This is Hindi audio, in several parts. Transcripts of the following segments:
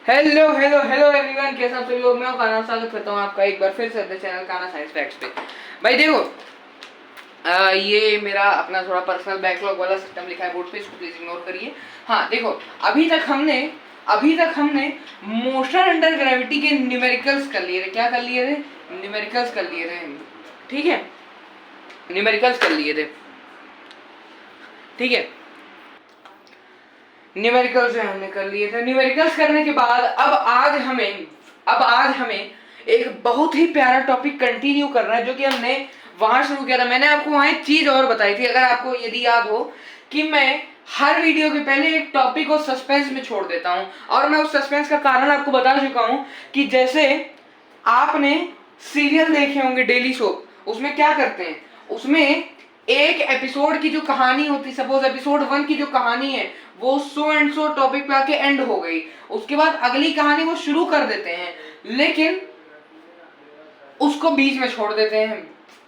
हेलो हेलो हेलो एवरीवन, कैसे आप सभी लोग। मैं खाना स्वागत करता हूँ आपका एक बार फिर से अपने चैनल खाना साइंस फैक्ट्स पे। भाई देखो, ये मेरा अपना थोड़ा पर्सनल बैकलॉग वाला सिस्टम लिखा है बोर्ड पे, इसको प्लीज इग्नोर करिए। हाँ देखो, अभी तक हमने मोशन अंडर ग्रेविटी के न्यूमेरिकल्स कर लिए थे। क्या कर लिए थे? न्यूमेरिकल्स कर लिए थे। ठीक है, न्यूमेरिकल्स कर लिए थे। ठीक है, न्यूमेरिकल्स जो हमने कर लिए थे। न्यूमेरिकल्स करने के बाद अब आज हमें एक बहुत ही प्यारा टॉपिक कंटिन्यू करना है, जो कि हमने वहां शुरू किया था। मैंने आपको वहां एक चीज और बताई थी, अगर आपको यदि याद हो, कि मैं हर वीडियो के पहले एक टॉपिक को सस्पेंस में छोड़ देता हूं। और मैं उस सस्पेंस का कारण आपको बता चुका हूं कि जैसे आपने सीरियल देखे होंगे डेली सोप, उसमें क्या करते हैं, उसमें एक एपिसोड की जो कहानी होती, सपोज एपिसोड 1 की जो कहानी है वो सो एंड सो टॉपिक पे आके एंड हो गई, उसके बाद अगली कहानी वो शुरू कर देते हैं, लेकिन उसको बीच में छोड़ देते हैं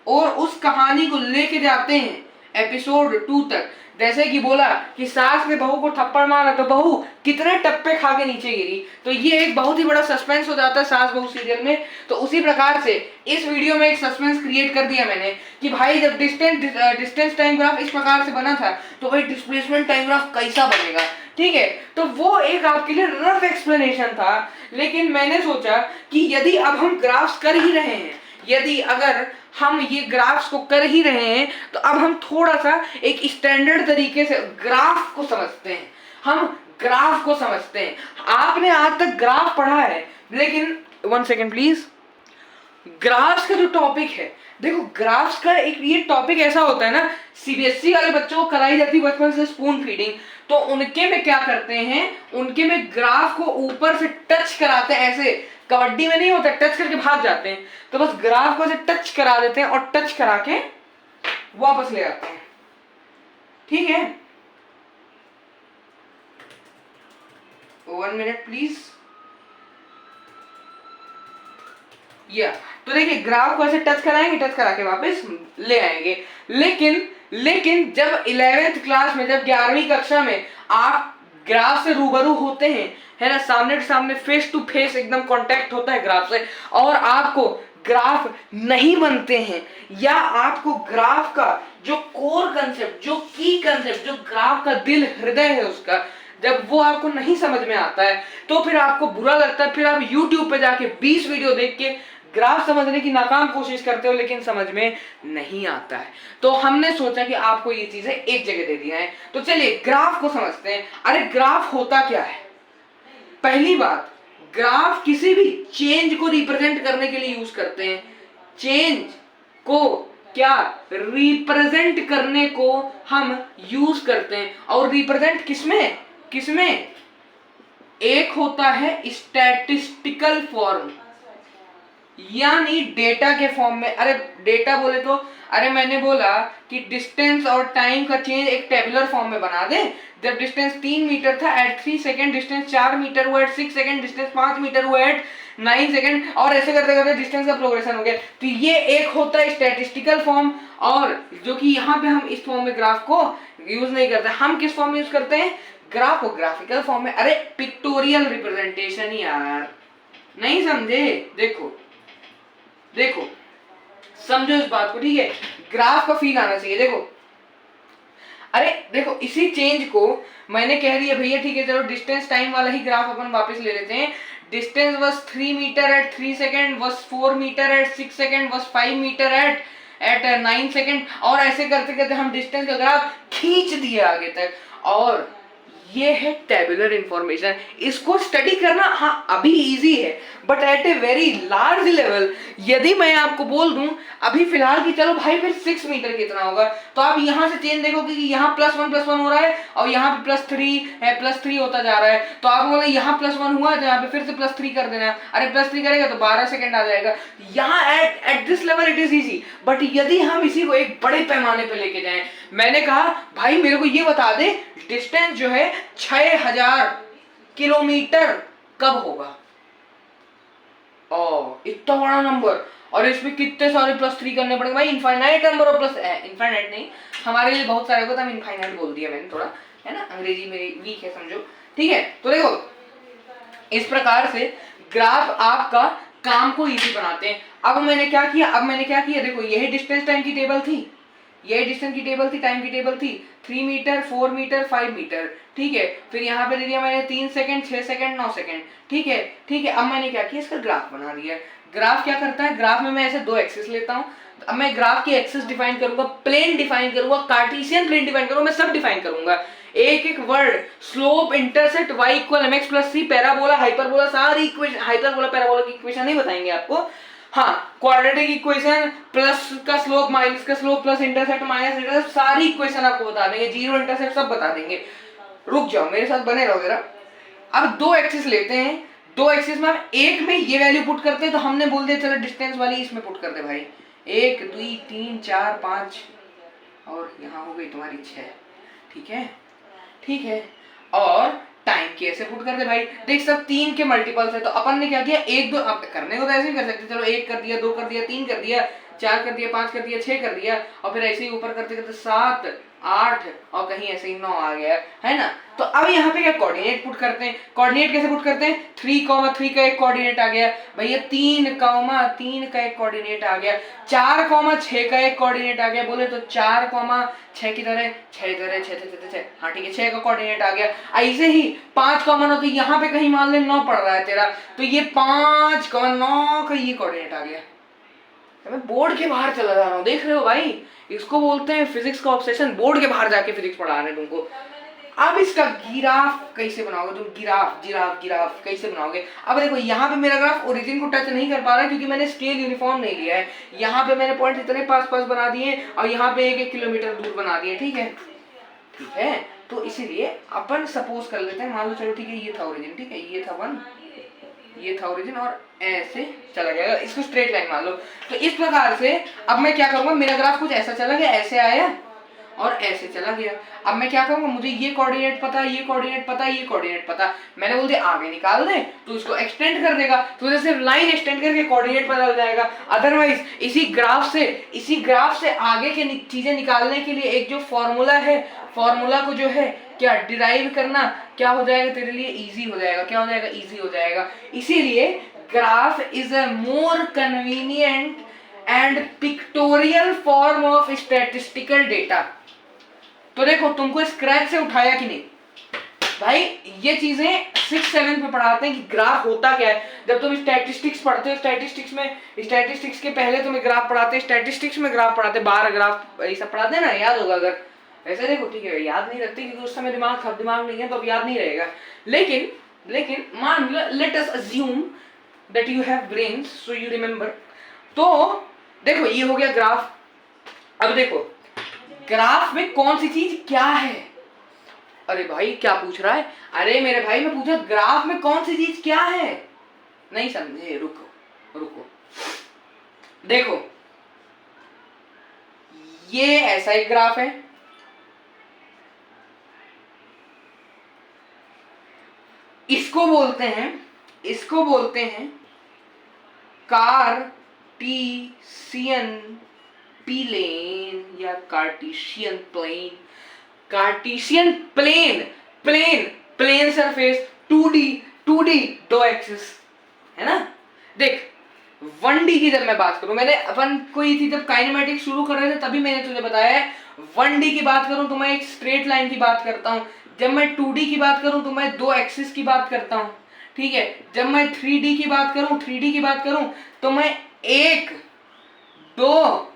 और उस कहानी को लेके जाते हैं एपिसोड 2 तक। जैसे कि बोला कि सास ने बहू को थप्पड़ मारा तो बहू कितने टप्पे खा के नीचे गिरी, तो ये एक बहुत ही बड़ा सस्पेंस हो जाता है सास बहू सीरियल में। तो उसी प्रकार से इस वीडियो में एक सस्पेंस क्रिएट कर दिया मैंने कि भाई जब डिस्टेंस टाइम ग्राफ इस प्रकार से बना था तो भाई डिस्प्लेसमेंट टाइम ग्राफ कैसा बनेगा। ठीक है, तो वो एक आपके लिए रफ एक्सप्लेनेशन था, लेकिन मैंने सोचा कि यदि अब हम ग्राफ्स कर ही रहे हैं, यदि अगर हम ये ग्राफ्स को कर ही रहे हैं, तो अब हम थोड़ा सा एक स्टैंडर्ड तरीके से ग्राफ को समझते हैं। हम ग्राफ को समझते हैं। आपने आज तक ग्राफ पढ़ा है, लेकिन 1 सेकेंड प्लीज। ग्राफ्स का जो टॉपिक है, देखो ग्राफ्स का एक ये टॉपिक ऐसा होता है ना, सीबीएसई वाले बच्चों को कराई जाती है बचपन से स्पून फीडिंग, तो उनके में क्या करते हैं, उनके में ग्राफ को ऊपर से टच कराते हैं। ऐसे कबड्डी में नहीं होता टच करके भाग जाते हैं, तो बस ग्राफ को ऐसे टच करा देते हैं और टच करा के वापस ले आते हैं। ठीक है, 1 मिनट प्लीज। या तो देखिए, ग्राफ को ऐसे टच कराएंगे, टच करा के वापस ले आएंगे। लेकिन जब 11th क्लास में, जब 11वीं कक्षा में आप ग्राफ से रूबरू होते हैं, है ना, सामने सामने फेस टू फेस एकदम कांटेक्ट होता है ग्राफ से, और आपको ग्राफ नहीं बनते हैं, या आपको ग्राफ का जो कोर कंसेप्ट, जो की कंसेप्ट, जो ग्राफ का दिल हृदय है उसका, जब वो आपको नहीं समझ में आता है, तो फिर आपको बुरा लगता है। फिर आप YouTube पे जाके 20 वीडियो देख के ग्राफ समझने की नाकाम कोशिश करते हो, लेकिन समझ में नहीं आता है। तो हमने सोचा कि आपको ये चीजें एक जगह दे दिया है। तो चलिए ग्राफ को समझते हैं। अरे ग्राफ होता क्या है? पहली बात, ग्राफ किसी भी चेंज को रिप्रेजेंट करने के लिए यूज करते हैं। चेंज को क्या रिप्रेजेंट करने को हम यूज करते हैं, और रिप्रेजेंट किसमें किसमें? एक होता है स्टैटिस्टिकल फॉर्म, यानी डेटा के फॉर्म में। अरे डेटा बोले तो, अरे मैंने बोला कि डिस्टेंस और टाइम का चेंज एक टेबुलर फॉर्म में बना दे। जब डिस्टेंस 3 मीटर था एट 3 सेकेंड, डिस्टेंस 4 मीटर हुआ एट 6 सेकेंड, डिस्टेंस 5 मीटर हुआ एट 9 सेकेंड, और ऐसे करते करते डिस्टेंस का प्रोग्रेशन हो गया। तो ये एक होता है स्टैटिस्टिकल फॉर्म, और जो कि यहाँ पे हम इस फॉर्म में ग्राफ को यूज नहीं करते। हम किस फॉर्म में यूज करते हैं ग्राफ को? ग्राफिकल फॉर्म में। अरे पिक्टोरियल रिप्रेजेंटेशन यार, नहीं समझे? देखो समझो इस बात को, ठीक है? ग्राफ का फील आना चाहिए। देखो, अरे देखो, इसी चेंज को मैंने कह दिया भैया ठीक है, चलो डिस्टेंस टाइम वाला ही ग्राफ अपन वापस ले लेते हैं। Distance was 3 metre at 3 second, was 4 metre at 6 second, was 5 metre at 9 second, और ऐसे करते करते हम डिस्टेंस का ग्राफ खींच दिए आगे तक। और ये है टेबुलर इंफॉर्मेशन। इसको स्टडी करना हाँ अभी इजी है, but at a very large level यदि मैं आपको बोल दूं अभी फिलहाल कि चलो भाई फिर 6 मीटर कितना होगा, तो आप यहां से चेंज देखोगे कि यहाँ +1 हो रहा है और यहाँ पे +3 है, +3 होता जा रहा है। तो आप बोले यहाँ +1 हुआ है तो यहाँ पे फिर से +3 कर देना। अरे +3 करेगा तो 12 सेकेंड आ जाएगा। यहाँ at this level it is easy, but यदि हम इसी को एक बड़े पैमाने पे लेके जाएं, मैंने कहा भाई मेरे को ये बता दे डिस्टेंस जो है 6000 किलोमीटर कब होगा? इतना बड़ा नंबर, और इसमें कितने सारे +3 करने पड़ेंगे भाई? Infinite number of plus, infinite नहीं, हमारे लिए बहुत सारे होगा, हम इनफाइनाइट बोल दिया मैंने, थोड़ा है ना अंग्रेजी मेरी वीक है समझो। ठीक है, तो देखो इस प्रकार से ग्राफ आपका काम को इजी बनाते हैं। अब मैंने क्या किया, देखो यही डिस्टेंस टाइम की टेबल थी, यही डिस्टेंस की टेबल थी, टाइम की टेबल थी, 3 मीटर, 4 मीटर, 5 मीटर, ठीक है। फिर यहाँ पे दे दिया मैंने 3 सेकंड, 6 सेकंड, 9 सेकंड, ठीक है। अब मैंने क्या किया, इसका ग्राफ बना दिया। ग्राफ क्या करता है, ग्राफ में मैं ऐसे 2 एक्सिस लेता हूँ। अब मैं ग्राफ की एक्सिस डिफाइन करूंगा, प्लेन डिफाइन करूंगा, कार्टेशियन प्लेन डिफाइन करूंगा, मैं सब डिफाइन करूंगा। एक एक word, slope, intercept, y equal mx plus c, parabola, hyperbola, सारी इक्वेशन, हाइपरबोला पैराबोला की इक्वेशन नहीं बताएंगे आपको। हाँ, क्वाड्रेटिक इक्वेशन, प्लस का स्लोप, माइनस का slope, plus intercept, minus intercept, सारी इक्वेशन आपको बता देंगे, जीरो इंटरसेप्ट सब बता देंगे। रुक जाओ, मेरे साथ बने रहो जरा। अब 2 एक्सिस लेते हैं, 2 एक्सिस में एक में ये वैल्यू पुट करते हैं, तो हमने बोल दिया चलो डिस्टेंस वाली इसमें पुट कर दे भाई, 1 2 3 4 5 और यहाँ हो गई तुम्हारी 6, ठीक है। और टाइम की ऐसे पुट कर दे भाई, देख सब 3 के मल्टीपल्स है, तो अपन ने क्या किया, 1 2, आप करने को तो ऐसे ही कर सकते, चलो 1 कर दिया, 2 कर दिया, 3 कर दिया, 4 कर दिया, 5 कर दिया, 6 कर दिया, और फिर ऐसे ही ऊपर करते करते 7 8 और कहीं ऐसे ही 9 आ गया, है ना। तो अब यहाँ पे क्या कोऑर्डिनेट पुट करते हैं, कोऑर्डिनेट कैसे पुट करते हैं, 3,3 का एक कोऑर्डिनेट आ गया भैया, 3,3 का एक कोऑर्डिनेट आ गया, 4,6 का एक कोऑर्डिनेट आ गया, बोले तो 4,6 की तरह 6 तरह 6, हाँ ठीक है, 6 का कोऑर्डिनेट आ गया। ऐसे ही 5,9, तो यहाँ पे कहीं मान ले 9 पड़ रहा है तेरा, तो ये 5,9 का ये कोऑर्डिनेट आ गया। मैं बोर्ड के बाहर चला जा रहा हूँ, देख रहे हो भाई, इसको बोलते हैं फिजिक्स का ऑब्सेशन, बोर्ड के बाहर जाके फिजिक्स पढ़ा रहे हैं तुमको। अब इसका गिराफ कैसे बनाओगे तुम, गिराफ कैसे बनाओगे। अब देखो यहाँ पे मेरा ग्राफ ओरिजिन को टच नहीं कर पा रहा है, क्योंकि मैंने स्केल यूनिफॉर्म नहीं लिया है। यहाँ पे मैंने पॉइंट इतने पास बना दिए, और यहाँ पे 1-1 किलोमीटर दूर बना दिए, ठीक है। तो इसीलिए अपन सपोज कर लेते हैं, मान लो चलो ठीक है, ये था ओरिजिन, ठीक है, ये था 1, ये था ओरिजिन, और ऐसे चला गया, इसको स्ट्रेट लाइन मान लो। तो इस प्रकार से अब मैं क्या करूंगा, मेरा ग्राफ कुछ ऐसा चला गया, ऐसे आया और ऐसे चला गया। अब मैं क्या करूंगा, मुझे ये कोऑर्डिनेट पता, ये कोऑर्डिनेट पता, ये कोऑर्डिनेट पता, मैंने बोल दिया आगे निकाल दे, तो उसको एक्सटेंड कर देगा, तो जैसे लाइन एक्सटेंड करके कोऑर्डिनेट पता चल जाएगा। अदरवाइज इसी ग्राफ से आगे के चीजें निकालने के लिए एक जो फॉर्मूला है, फॉर्मूला को जो है क्या डिराइव करना, क्या हो जाएगा तेरे लिए, इजी हो जाएगा। क्या हो जाएगा, इजी हो जाएगा। इसीलिए graph is a more convenient and pictorial form of statistical data. तो देखो तुमको स्क्रैच से उठाया कि नहीं भाई, ये चीजें 6-7 में पढ़ाते हैं कि ग्राफ होता क्या है। जब तुम स्टैटिस्टिक्स पढ़ते हो, स्टैटिस्टिक्स के पहले तुम्हें ग्राफ पढ़ाते हैं, स्टैटिस्टिक्स में ग्राफ पढ़ाते, 12 ग्राफ ये सब पढ़ाते हैं ना, याद होगा अगर ऐसे। देखो ठीक है, याद नहीं रखते क्योंकि उस समय दिमाग नहीं है, तो अब याद नहीं रहेगा। लेकिन मान लो, let us assume that you have brains so you remember. तो देखो ये हो गया ग्राफ। अब देखो ग्राफ में कौन सी चीज क्या है। अरे भाई क्या पूछ रहा है, अरे मेरे भाई मैं पूछा ग्राफ में कौन सी चीज क्या है, नहीं समझे, रुको। देखो ये ऐसा एक ग्राफ है, इसको बोलते हैं कार्टीशियन प्लेन या कार्टीशियन प्लेन सरफेस, 2D 2 एक्सिस, है ना। देख 1D की जब मैं बात करूं, मैंने अपन को ये थी जब काइनेमेटिक्स शुरू कर रहे थे तभी मैंने तुझे बताया है, 1D की बात करूं तो मैं एक स्ट्रेट लाइन की बात करता हूं, जब मैं 2D की बात करूं तो मैं 2 एक्सिस की बात करता हूं, ठीक है। जब मैं 3D की बात करूं तो मैं 1 2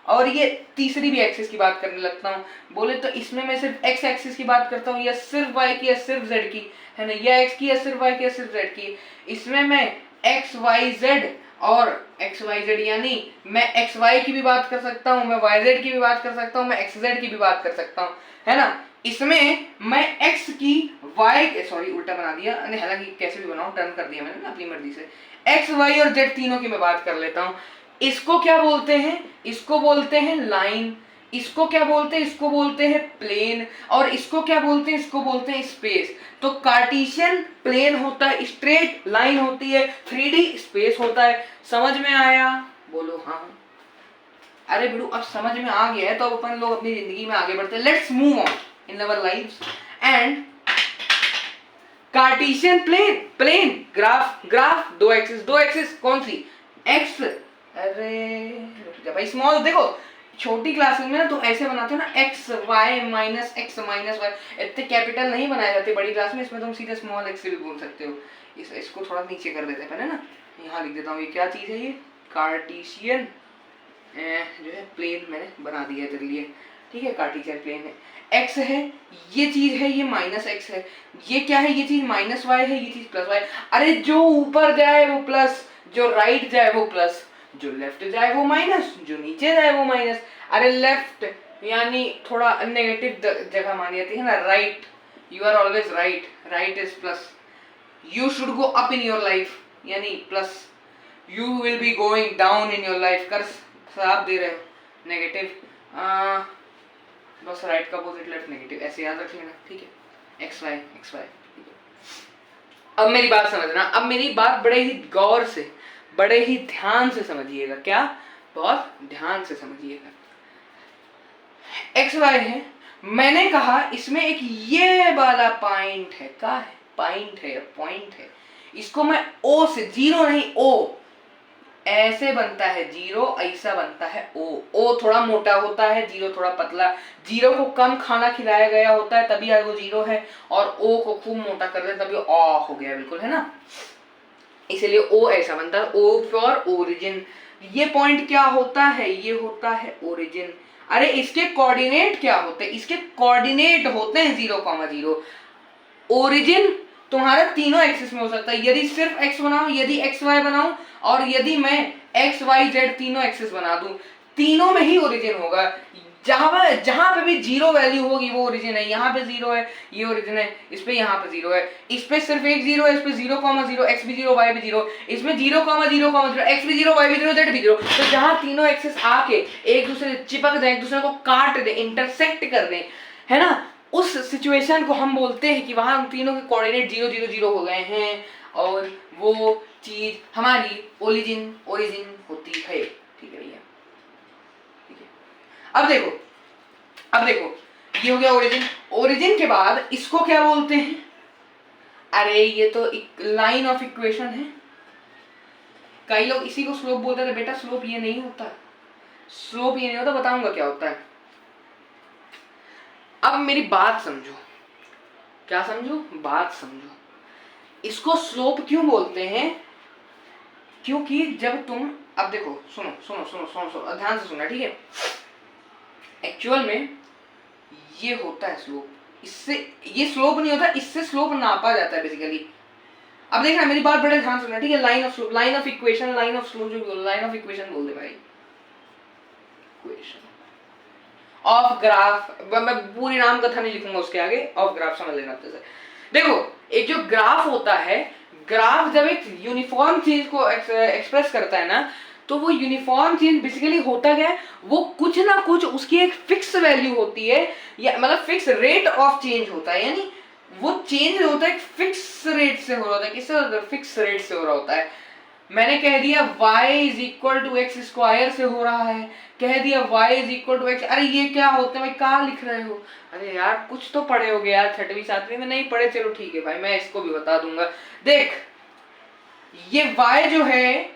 और ये तीसरी भी एक्सिस की बात करने लगता हूँ। बोले तो इसमें मैं सिर्फ एक्स एक्सिस की बात करता हूँ, या सिर्फ वाई की या सिर्फ जेड की, है ना, या एक्स की या सिर्फ वाई की या सिर्फ जेड की। इसमें मैं एक्स वाई जेड और एक्स वाई जेड, यानी मैं एक्स वाई की भी बात कर सकता हूँ, मैं वाई जेड की भी बात कर सकता हूँ, मैं एक्स जेड की भी बात कर सकता हूँ, है ना। इसमें मैं x की y, सॉरी उल्टा बना दिया, हालांकि कैसे भी बनाऊं, टर्न कर दिया मैंने ना अपनी मर्जी से, x y और z तीनों की मैं बात कर लेता हूं। इसको क्या बोलते हैं, इसको बोलते हैं लाइन, इसको क्या बोलते हैं, इसको बोलते हैं प्लेन, और इसको क्या बोलते हैं, इसको बोलते हैं स्पेस। तो कार्टेशियन प्लेन होता है, स्ट्रेट लाइन होती है, 3D स्पेस होता है। समझ में आया, बोलो हाँ। अरे बिड़ू अब समझ में आ गया है तो अब अपन लोग अपनी जिंदगी में आगे बढ़ते हैं। Let's move on in our lives and Cartesian plane graph दो एक्सिस कौन सी, एक्स, अरे रुक जा भाई, स्मॉल देखो छोटी क्लासेस में ना तो ऐसे बनाते हो ना, x y minus x minus y, इतने कैपिटल नहीं बनाए जाते बड़ी क्लास में, इसमें तुम सीधे स्मॉल एक्स से भी बोल सकते हो। इसको थोड़ा नीचे कर देते हैं पहले ना, यहाँ लिख देता हूँ, ये क्या चीज़ है, ये कार्टेशियन जो है प्लेन मैंने बना दिया है तेरे लिए, ठीक है, कार्टेशियन प्लेन है, एक्स है, ये चीज है, ये माइनस एक्स है, ये क्या है, ये चीज माइनस वाई है, ये चीज प्लस वाई। अरे जो ऊपर जाए वो प्लस, जो राइट जाए वो प्लस, जो लेफ्ट जाए वो माइनस, जो नीचे जाए वो माइनस। अरे लेफ्ट यानी थोड़ा नेगेटिव जगह मानी जाती है ना, right, you are always right, right is plus, you should go up in your life यानी plus, you will be going down in your life, कर आप दे रहे हो नेगेटिव, बस राइट का अपोजिट लेफ्ट नेगेटिव, ऐसे याद रख लेना, ठीक है, एक्स वाई, ठीक है। अब मेरी बात समझना, अब मेरी बात बड़े ही गौर से, बड़े ही ध्यान से समझिएगा, क्या, बहुत ध्यान से समझिएगा। एक्स वाई है, मैंने कहा इसमें एक ये वाला पॉइंट है, क्या है, पॉइंट है, पॉइंट है, इसको मैं ओ से, जीरो नहीं ओ, ऐसे बनता है जीरो, ऐसा बनता है ओ थोड़ा मोटा होता है, जीरो थोड़ा पतला, जीरो को कम खाना खिलाया गया होता है तभी आज वो जीरो है, और ओ को खूब मोटा कर दे तभी ओ हो गया, बिल्कुल है ना, इसलिए ओ ऐसा बनता है, ओ फॉर ओरिजिन। ये पॉइंट क्या होता है, ये होता है ओरिजिन। अरे इसके कोऑर्डिनेट क्या होते हैं, इसके कोऑर्डिनेट होते हैं 0,0। ओरिजिन तुम्हारा तीनों एक्सिस में हो सकता है, यदि सिर्फ एक्स बनाऊं, यदि एक्स वाई बनाऊं, और यदि मैं एक्स वाई जेड तीनों एक्सिस बना दूं, तीनों में ही ओरिजिन होगा। जहां पे भी जीरो वैल्यू होगी वो ओरिजिन है, यहाँ पे जीरो है ये ओरिजिन है, इस पे यहाँ पे जीरो है, इस पे सिर्फ एक जीरो है, इस पे 0,0, एक्स भी जीरो वाई भी जीरो, इसमें 0,0,0, एक्स भी जीरो वाई भी जीरो जेड भी जीरो। तो जहां तीनों एक्सिस आके एक दूसरे से चिपक जाए, एक दूसरे को काट दे, इंटरसेक्ट कर दे, है ना, उस सिचुएशन को हम बोलते हैं कि वहां हम तीनों के कोऑर्डिनेट 0 0 0 हो गए हैं, और वो चीज हमारी ओरिजिन होती है, ठीक है भैया, ठीक है। अब देखो ये हो गया ओरिजिन। ओरिजिन के बाद इसको क्या बोलते हैं, अरे ये तो लाइन ऑफ इक्वेशन है, कई लोग इसी को स्लोप बोलते थे, बेटा स्लोप ये नहीं होता, स्लोप ये नहीं होता, बताऊंगा क्या होता है। अब मेरी बात समझो, क्या समझो, बात समझो, इसको स्लोप क्यों बोलते हैं, क्योंकि जब तुम, अब देखो सुनो सुनो सुनो सुनो सुनो ध्यान से सुनना, ठीक है, एक्चुअल में ये होता है स्लोप, इससे ये स्लोप नहीं होता, इससे स्लोप नापा जाता है बेसिकली। अब देखना मेरी बात बड़े ध्यान से सुनना, ठीक है, line of slope, line of equation, line of slope जो लाइन ऑफ इक्वेशन बोल दे भाई, इक्वेशन ऑफ ग्राफ, मैं पूरी नाम कथा नहीं लिखूंगा उसके आगे, ऑफ ग्राफ समझ लेना अच्छे से। देखो एक जो ग्राफ होता है, ग्राफ जब एक यूनिफॉर्म चीज को एक्सप्रेस करता है ना, तो वो यूनिफॉर्म चेंज बेसिकली होता क्या है, वो कुछ ना कुछ उसकी एक फिक्स वैल्यू होती है, या मतलब फिक्स रेट ऑफ चेंज होता है, यानी वो चेंज होता है फिक्स रेट से हो रहा होता है, किससे, फिक्स रेट से हो रहा होता है। मैंने कह दिया y is equal to x square से हो रहा है, कह दिया y is equal to x, अरे ये क्या होता है भाई, कहाँ लिख रहे हो, अरे यार कुछ तो पढ़े होगे यार, 6वीं 7वीं में नहीं पढ़े, चलो ठीक है भाई मैं इसको भी बता दूंगा। देख ये y जो है,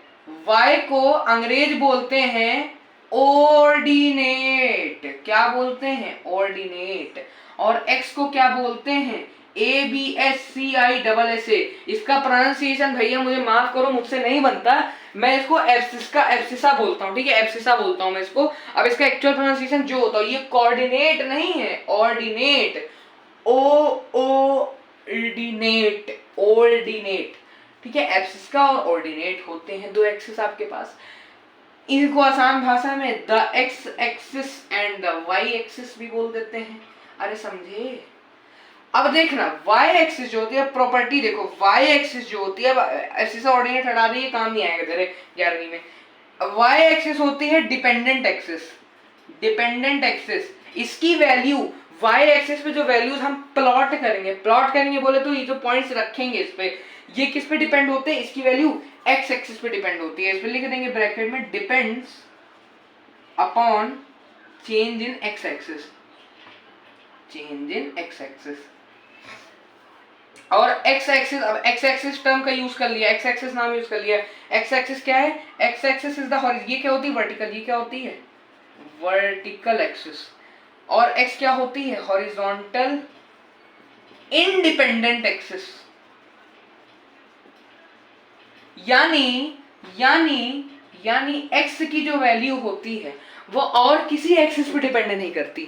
y को अंग्रेज बोलते हैं ऑर्डिनेट, क्या बोलते हैं, ऑर्डिनेट, और x को क्या बोलते हैं, ABSCISSA। इसका प्रोनाउंसिएशन भैया मुझे माफ करो, मुझसे नहीं बनता, मैं इसको एब्सिसा बोलता हूँ, ठीक है, एब्सिसा बोलता हूँ मैं इसको। अब इसका एक्चुअल प्रोनाउंसिएशन जो होता है, ये कोऑर्डिनेट नहीं है, ऑर्डिनेट, ऑर्डिनेट, ऑर्डिनेट, ठीक है, एब्सिसा और ऑर्डिनेट होते हैं दो एक्सिस आपके पास। इनको आसान भाषा में the x axis and the y axis भी बोल देते हैं, अरे समझे। अब देखना y एक्सिस जो होती है, प्रॉपर्टी देखो, y एक्सिस जो होती है, एक्सिस ऑर्डिनेट हटा दिए, काम नहीं आएगा तेरे 11वीं में। y एक्सिस होती है डिपेंडेंट एक्सिस, डिपेंडेंट एक्सिस, इसकी वैल्यू y एक्सिस पे जो वैल्यूज हम प्लॉट करेंगे बोले तो ये जो पॉइंट्स रखेंगे इस पे, ये किस पे डिपेंड होते हैं, इसकी वैल्यू x एक्सिस पे डिपेंड होती है, इस पे लिख देंगे ब्रैकेट में, depends upon change in x axis, change in x axis. और एक्स एक्सिस, अब एक्स एक्सिस टर्म का यूज कर लिया, एक्स एक्सिस नाम यूज कर लिया। एक्स एक्सिस क्या है? X axis is the horizontal, ये क्या होती है? वर्टिकल। ये क्या होती है? Vertical axis. और एक्स क्या होती है? Horizontal independent axis. यानी यानी यानी एक्स की जो वैल्यू होती है वो और किसी एक्सिस पे डिपेंड नहीं करती।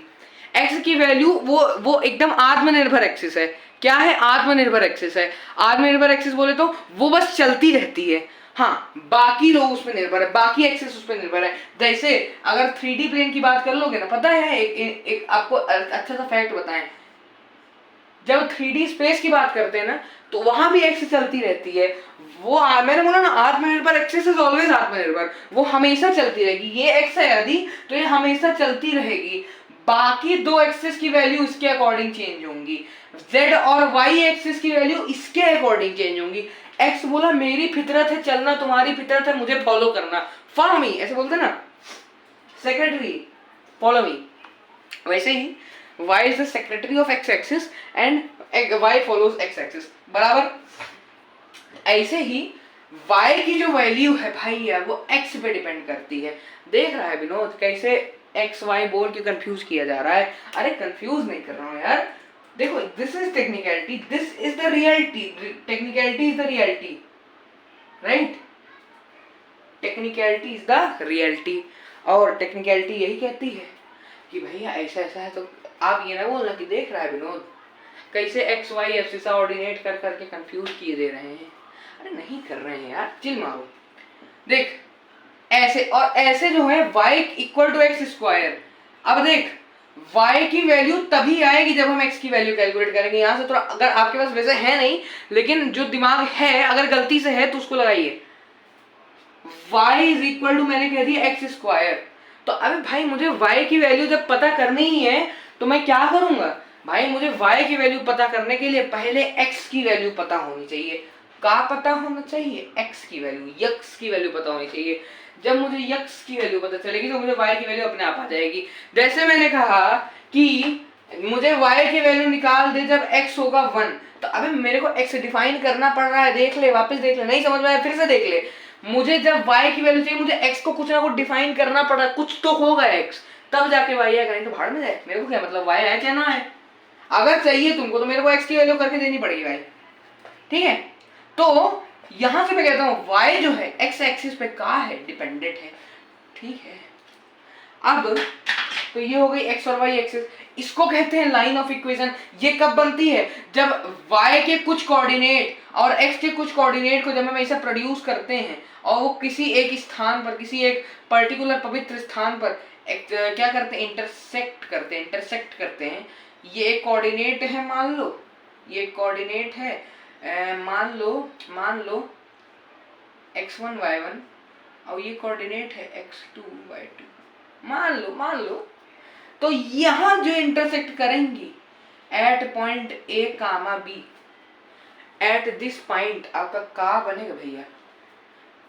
एक्स की वैल्यू वो एकदम आत्मनिर्भर एक्सिस है। क्या है? आत्मनिर्भर एक्सिस है। आत्मनिर्भर एक्सिस बोले तो वो बस चलती रहती है। हाँ, बाकी लोग उस पर निर्भर है, बाकी एक्सिस उस पर निर्भर है। जैसे अगर 3D प्लेन की बात कर लोगे ना, पता है एक आपको अच्छा सा फैक्ट बताएं, जब 3D स्पेस की बात करते हैं ना तो वहां भी एक्सिस चलती रहती है। वो मैंने बोला ना, आत्मनिर्भर एक्सिस इज ऑलवेज आत्मनिर्भर, वो हमेशा चलती रहेगी। ये एक्स है यदि तो ये हमेशा चलती रहेगी। बाकी दो एक्सिस की वैल्यू इसके अकॉर्डिंग चेंज होंगी, जेड और वाई एक्सिस की वैल्यू इसके अकॉर्डिंग चेंज होंगी। एक्स बोला मेरी फितरत है चलना, तुम्हारी फितरत है मुझे फॉलो करना, फॉलो मी, ऐसे बोलते ना सेक्रेटरी, फॉलो मी। वैसे ही y is the secretary of x axis and y follows x axis, बराबर। ऐसे ही y की जो वैल्यू है भाई यार वो x पे डिपेंड करती है। देख रहा है विनोद कैसे x y बोल के कंफ्यूज किया जा रहा है? अरे कंफ्यूज नहीं कर रहा हूँ यार, देखो this is technicality, this is the reality, technicality is the reality, right? Technicality is the reality. और टेक्निकलिटी यही कहती है कि भैया ऐसा ऐसा है। तो आप ये ना बोलना कि देख रहा है विनोद कैसे एक्स वाई एब्सिसा ऑर्डिनेट कर करके कंफ्यूज किए दे रहे हैं। अरे नहीं कर रहे हैं यार, चिल मारो। देख ऐसे और ऐसे जो है y equal to x square. अब देख y की वैल्यू तभी आएगी जब हम x की वैल्यू कैलकुलेट करेंगे। यहाँ से थोड़ा, अगर आपके पास वैसे है नहीं लेकिन जो दिमाग है अगर गलती से है तो उसको लगाइए। y इज इक्वल टू मैंने कह दिया एक्स स्क्वायर। तो अबे भाई मुझे y की वैल्यू जब पता करनी ही है तो मैं क्या करूंगा भाई? मुझे y की वैल्यू पता करने के लिए पहले x की वैल्यू पता होनी चाहिए। का पता होना चाहिए? x की वैल्यू, यक्स की वैल्यू पता होनी चाहिए। जब मुझे यक्स की वैल्यू पता चलेगी तो मुझे y की वैल्यू अपने आप आ जाएगी। जैसे मैंने कहा कि मुझे y की वैल्यू निकाल दे जब x होगा 1, तो अबे मेरे को x डिफाइन करना पड़ रहा है। देख ले, वापस देख ले, नहीं समझ में आया फिर से देख ले। मुझे जब y की वैल्यू चाहिए मुझे x को कुछ ना कुछ डिफाइन करना पड़ रहा है, कुछ तो होगा x, तब जाके y आएगा। नहीं तो भाड़ में जाए, मेरे को क्या मतलब y है क्या ना है। अगर चाहिए तुमको तो मेरे को x की वैल्यू करके देनी पड़ेगी भाई, ठीक है? तो यहां से मैं कहता हूं y जो है x एक्सिस पे का है? डिपेंडेंट है, ठीक है? अब तो ये हो गई x और y एक्सिस। इसको कहते हैं लाइन ऑफ इक्वेशन। ये कब बनती है? जब y के कुछ कोऑर्डिनेट और x के कुछ कोऑर्डिनेट को जब हम ऐसा प्रोड्यूस करते हैं और वो किसी एक स्थान पर, किसी एक पर्टिकुलर पवित्र स्थान पर क्या करते हैं? इंटरसेक्ट करते हैं। ये एक कोऑर्डिनेट है, मान लो ये कोऑर्डिनेट है, मान लो x1 y1 और ये कोऑर्डिनेट है x2 y2, मान लो। तो यहां जो इंटरसेक्ट करेंगी at point A comma B, at this point आपका का बनेगा भैया?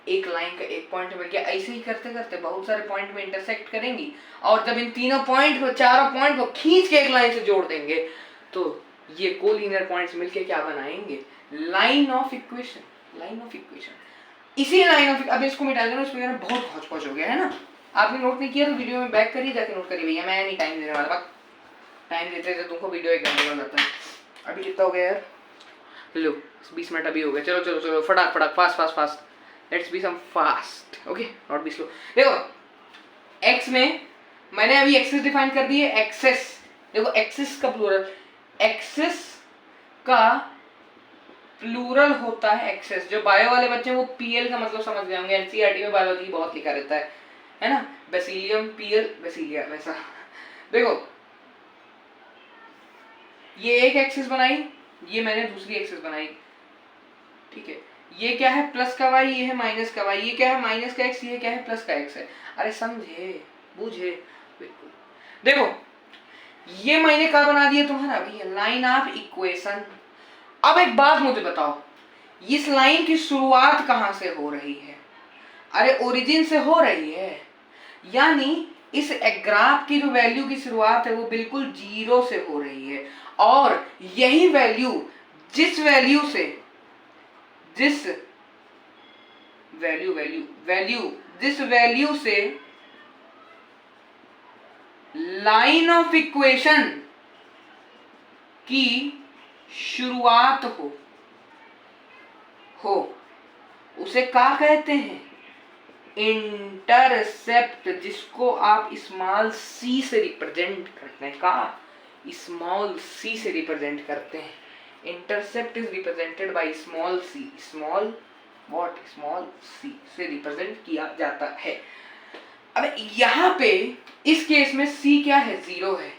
एक लाइन का एक पॉइंट बन गया। ऐसे ही करते करते बहुत सारे पॉइंट में इंटरसेक्ट करेंगी और जब इन तीनों पॉइंट को, चारों पॉइंट को खींच के एक लाइन से जोड़ देंगे तो ये कोलिनियर पॉइंट्स मिलके क्या बनाएंगे? Line of equation. इसी लाइन ऑफ, अब इसको मिटा देना, इसमें बहुत हौच-पौच हो गया है ना। आपने नोट नहीं किया तो वीडियो में बैक करिए, जाके नोट करिए भैया, मैं नहीं टाइम देने वाला। टाइम देते थे तुमको वीडियो 1 घंटे में जाता है। अभी कितना हो गया यार? लो 20 मिनट अभी हो गए। चलो फटाक fast, let's be some fast, okay, not be slow. देखो x में मैंने अभी एक्सिस डिफाइन कर दी है, एक्सेस। देखो एक्सिस का प्लूरल होता है एक्सेस। जो बायो वाले बच्चे वो पीएल का मतलब समझ गए होंगे, एनसीईआरटी में बायोलॉजी बहुत लिखा रहता है ना, बेसिलियम पीएल बेसिलिया वैसा। देखो ये एक एक्सिस बनाई, ये मैंने दूसरी एक्सिस बनाई, ठीक है? ये क्या है? प्लस का y, ये है माइनस का y। ये क्या है? माइनस का x, ये क्या है? प्लस का x है। अरे समझे, बूझे, बिल्कुल। देखो ये मैंने क्या बना दिया तुम्हारा भैया? Line of equation. अब एक बात मुझे बताओ, इस लाइन की शुरुआत कहां से हो रही है? अरे ओरिजिन से हो रही है। यानी इस ग्राफ की जो वैल्यू की शुरुआत है वो बिल्कुल 0 से हो रही है और यही वैल्यू जिस वैल्यू से जिस वैल्यू से लाइन ऑफ इक्वेशन की शुरुआत हो उसे क्या कहते हैं? इंटरसेप्ट, जिसको आप स्मॉल सी से रिप्रेजेंट करते हैं। का स्मॉल सी से रिप्रेजेंट करते हैं। Intercept is represented by small C. Small C से रिप्रेजेंट किया जाता है। अब यहाँ पे इस केस में c क्या है? 0 है।